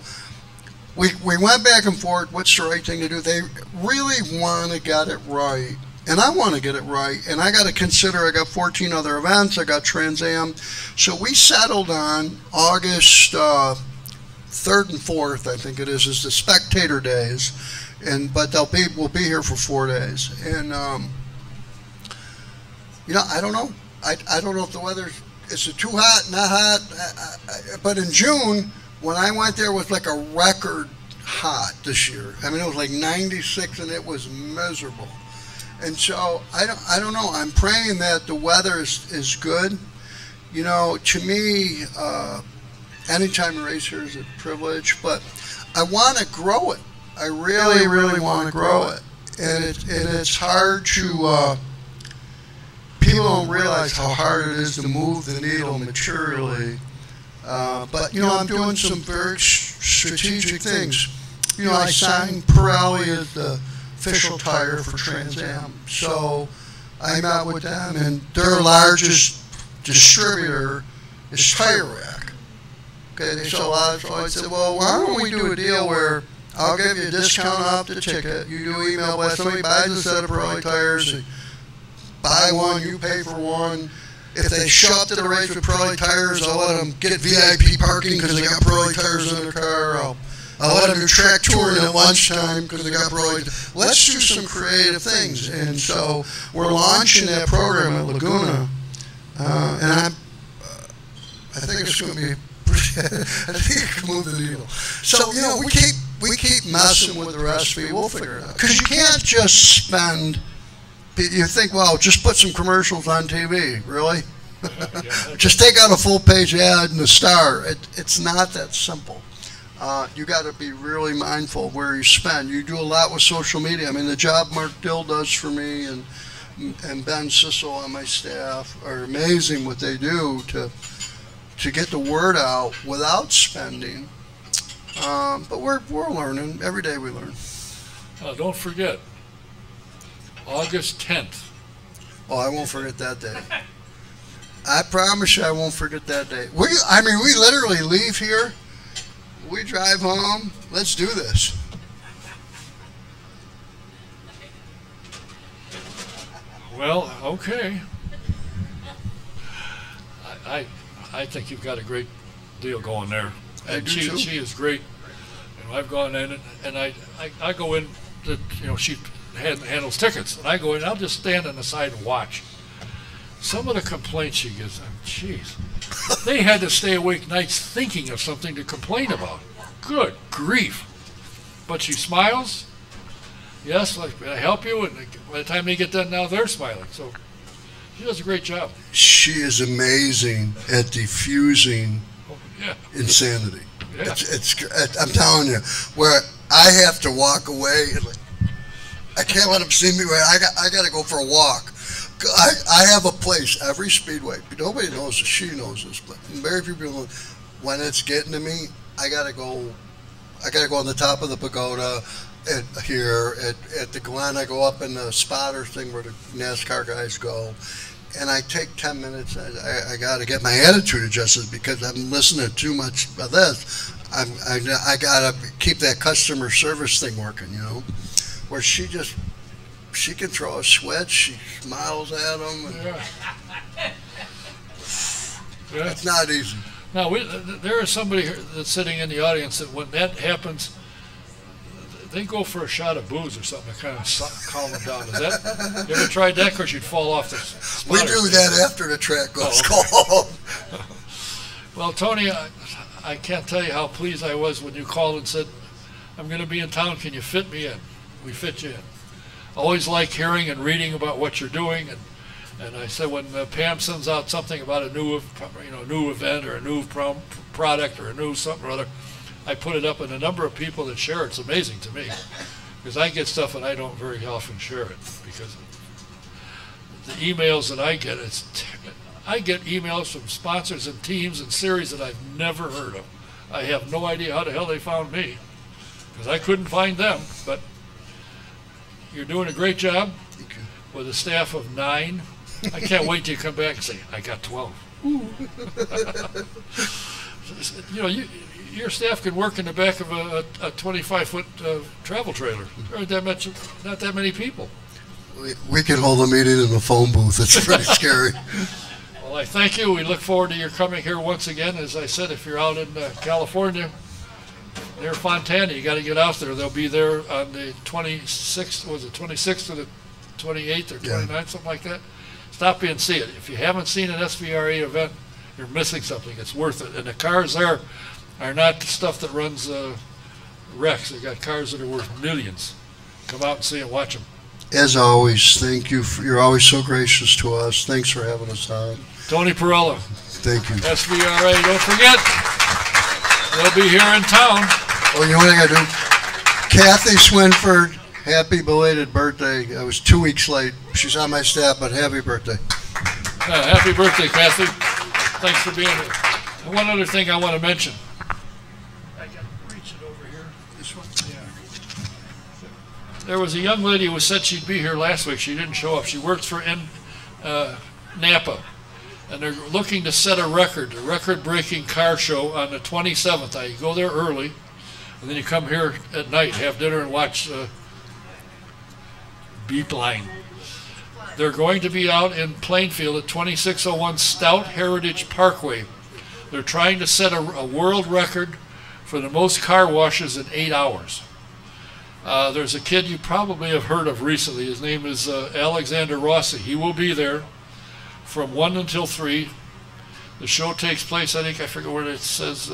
we went back and forth. What's the right thing to do? They really want to get it right. And I want to get it right, and I got to consider I got 14 other events, I got Trans Am. So we settled on August 3rd and 4th, I think it is the spectator days. But we'll be here for 4 days. And, you know, I don't know. I don't know if the weather, is it too hot, not hot? But in June, when I went there, it was like a record hot this year. I mean, it was like 96, and it was miserable. And so I don't know. I'm praying that the weather is good. You know, to me, anytime you race here is a privilege. But I want to grow it. I really, really want to grow it. And it's hard to. People don't realize how hard it is to move the needle materially. But you know, I'm doing some very strategic things. You know, I signed Pirelli as the official tire for Trans Am. So I met with them, and their largest distributor is Tire Rack. Okay, they sell a lot. So I said, well, why don't we do a deal where I'll give you a discount off the ticket. You do email blast. Somebody buys a set of Pirelli tires, they buy one, you pay for one. If they show up to the race with Pirelli tires, I'll let them get VIP parking because they got Pirelli tires in their car. I'll let them do track touring at lunchtime because they got Pirelli. Let's do some creative things. And so we're launching that program at Laguna. And I think it's going to be I think it can move the needle. So, you know, we keep messing with the recipe. We'll figure it out. Because you can't just spend, you think, well, just put some commercials on TV. Really? Just take out a full-page ad and a star. It's not that simple. You got to be really mindful where you spend. You do a lot with social media. I mean, the job Mark Dill does for me and Ben Sissel on my staff are amazing what they do to get the word out without spending. But we're learning. Every day we learn. Don't forget, August 10th. Oh, I won't forget that day. I promise you I won't forget that day. I mean, we literally leave here. We drive home. Let's do this. Well, okay. I think you've got a great deal going there. And she is great. You know, I've gone in and I go in to, you know, she handles tickets, and I go in, I'll just stand on the side and watch. Some of the complaints she gets, jeez. They had to stay awake nights thinking of something to complain about. Good grief. But she smiles. Yes, like, I help you, and by the time they get done now, they're smiling. So she does a great job. She is amazing at diffusing insanity. Yeah. I'm telling you, where I have to walk away, I can't let them see me. I got to go for a walk. I have a place every speedway. Nobody knows this. She knows this, but very few people know. When it's getting to me, I gotta go on the top of the pagoda. here at the Glen. I go up in the spotter thing where the NASCAR guys go, and I take 10 minutes. I got to get my attitude adjusted because I'm listening to too much of this. I got to keep that customer service thing working, you know, where she can throw a switch. She smiles at them. Yeah. It's not easy. Now, there is somebody that's sitting in the audience that when that happens, they go for a shot of booze or something to kind of calm them down. You ever tried that? Because you'd fall off the spotter. We do that after the track goes cold. Well, Tony, I can't tell you how pleased I was when you called and said, I'm going to be in town. Can you fit me in? We fit you in. Always like hearing and reading about what you're doing. And I said when Pam sends out something about a new event or a new product or a new something or other, I put it up, and the number of people that share it's amazing to me, because I get stuff and I don't very often share it because the emails that I get. I get emails from sponsors and teams and series that I've never heard of. I have no idea how the hell they found me because I couldn't find them. But you're doing a great job with a staff of 9. I can't wait till you come back and say, I got 12. You know, your staff can work in the back of a 25-foot travel trailer. There aren't not that many people. We can hold a meeting in the phone booth. It's pretty scary. Well, I thank you. We look forward to your coming here once again. As I said, if you're out in California, near Fontana, you got to get out there. They'll be there on the 26th, was it 26th or the 28th or 29th, something like that. Stop in and see it. If you haven't seen an SVRA event, you're missing something. It's worth it. And the cars there are not the stuff that runs wrecks. They got cars that are worth millions. Come out and see and watch them. As always, thank you. You're always so gracious to us. Thanks for having us on. Tony Perella. Thank you. SVRA. Don't forget, they'll be here in town. Oh, you know what I got to do? Kathy Swinford, happy belated birthday. I was 2 weeks late. She's on my staff, but happy birthday. Happy birthday, Kathy. Thanks for being here. And one other thing I want to mention. I can reach it over here. This one? Yeah. There was a young lady who said she'd be here last week. She didn't show up. She works for Napa. And they're looking to set a record-breaking car show on the 27th. You go there early, and then you come here at night, have dinner, and watch Beepline. They're going to be out in Plainfield at 2601 Stout Heritage Parkway. They're trying to set a world record for the most car washes in 8 hours. There's a kid you probably have heard of recently. His name is Alexander Rossi. He will be there from 1 until 3. The show takes place, I forget where it says,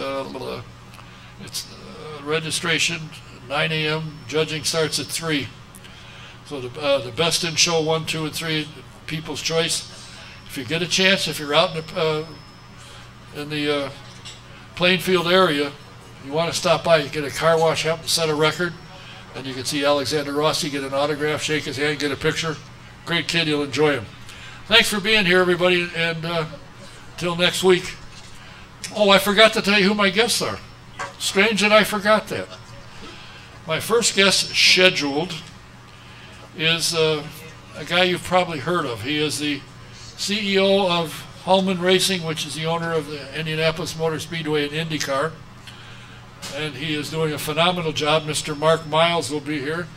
it's registration, 9 a.m., judging starts at 3. So the best in show 1, 2, and 3, People's Choice. If you get a chance, if you're out in the Plainfield area, you want to stop by, you get a car wash, happen to set a record, and you can see Alexander Rossi, get an autograph, shake his hand, get a picture. Great kid, you'll enjoy him. Thanks for being here, everybody, and till next week. Oh, I forgot to tell you who my guests are. Strange that I forgot that. My first guest scheduled is a guy you've probably heard of. He is the CEO of Hulman Racing, which is the owner of the Indianapolis Motor Speedway and IndyCar. And he is doing a phenomenal job. Mr. Mark Miles will be here.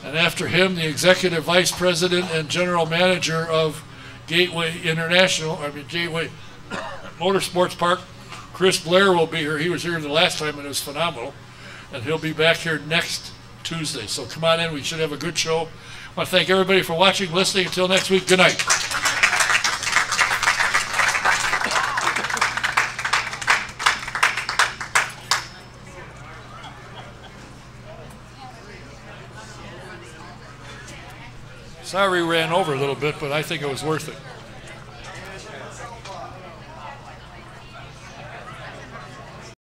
And after him, the Executive Vice President and General Manager of Gateway Motorsports Park, Chris Blair, will be here. He was here the last time and it was phenomenal. And he'll be back here next Tuesday. So come on in. We should have a good show. I want to thank everybody for watching, listening. Until next week, good night. Sorry we ran over a little bit, but I think it was worth it.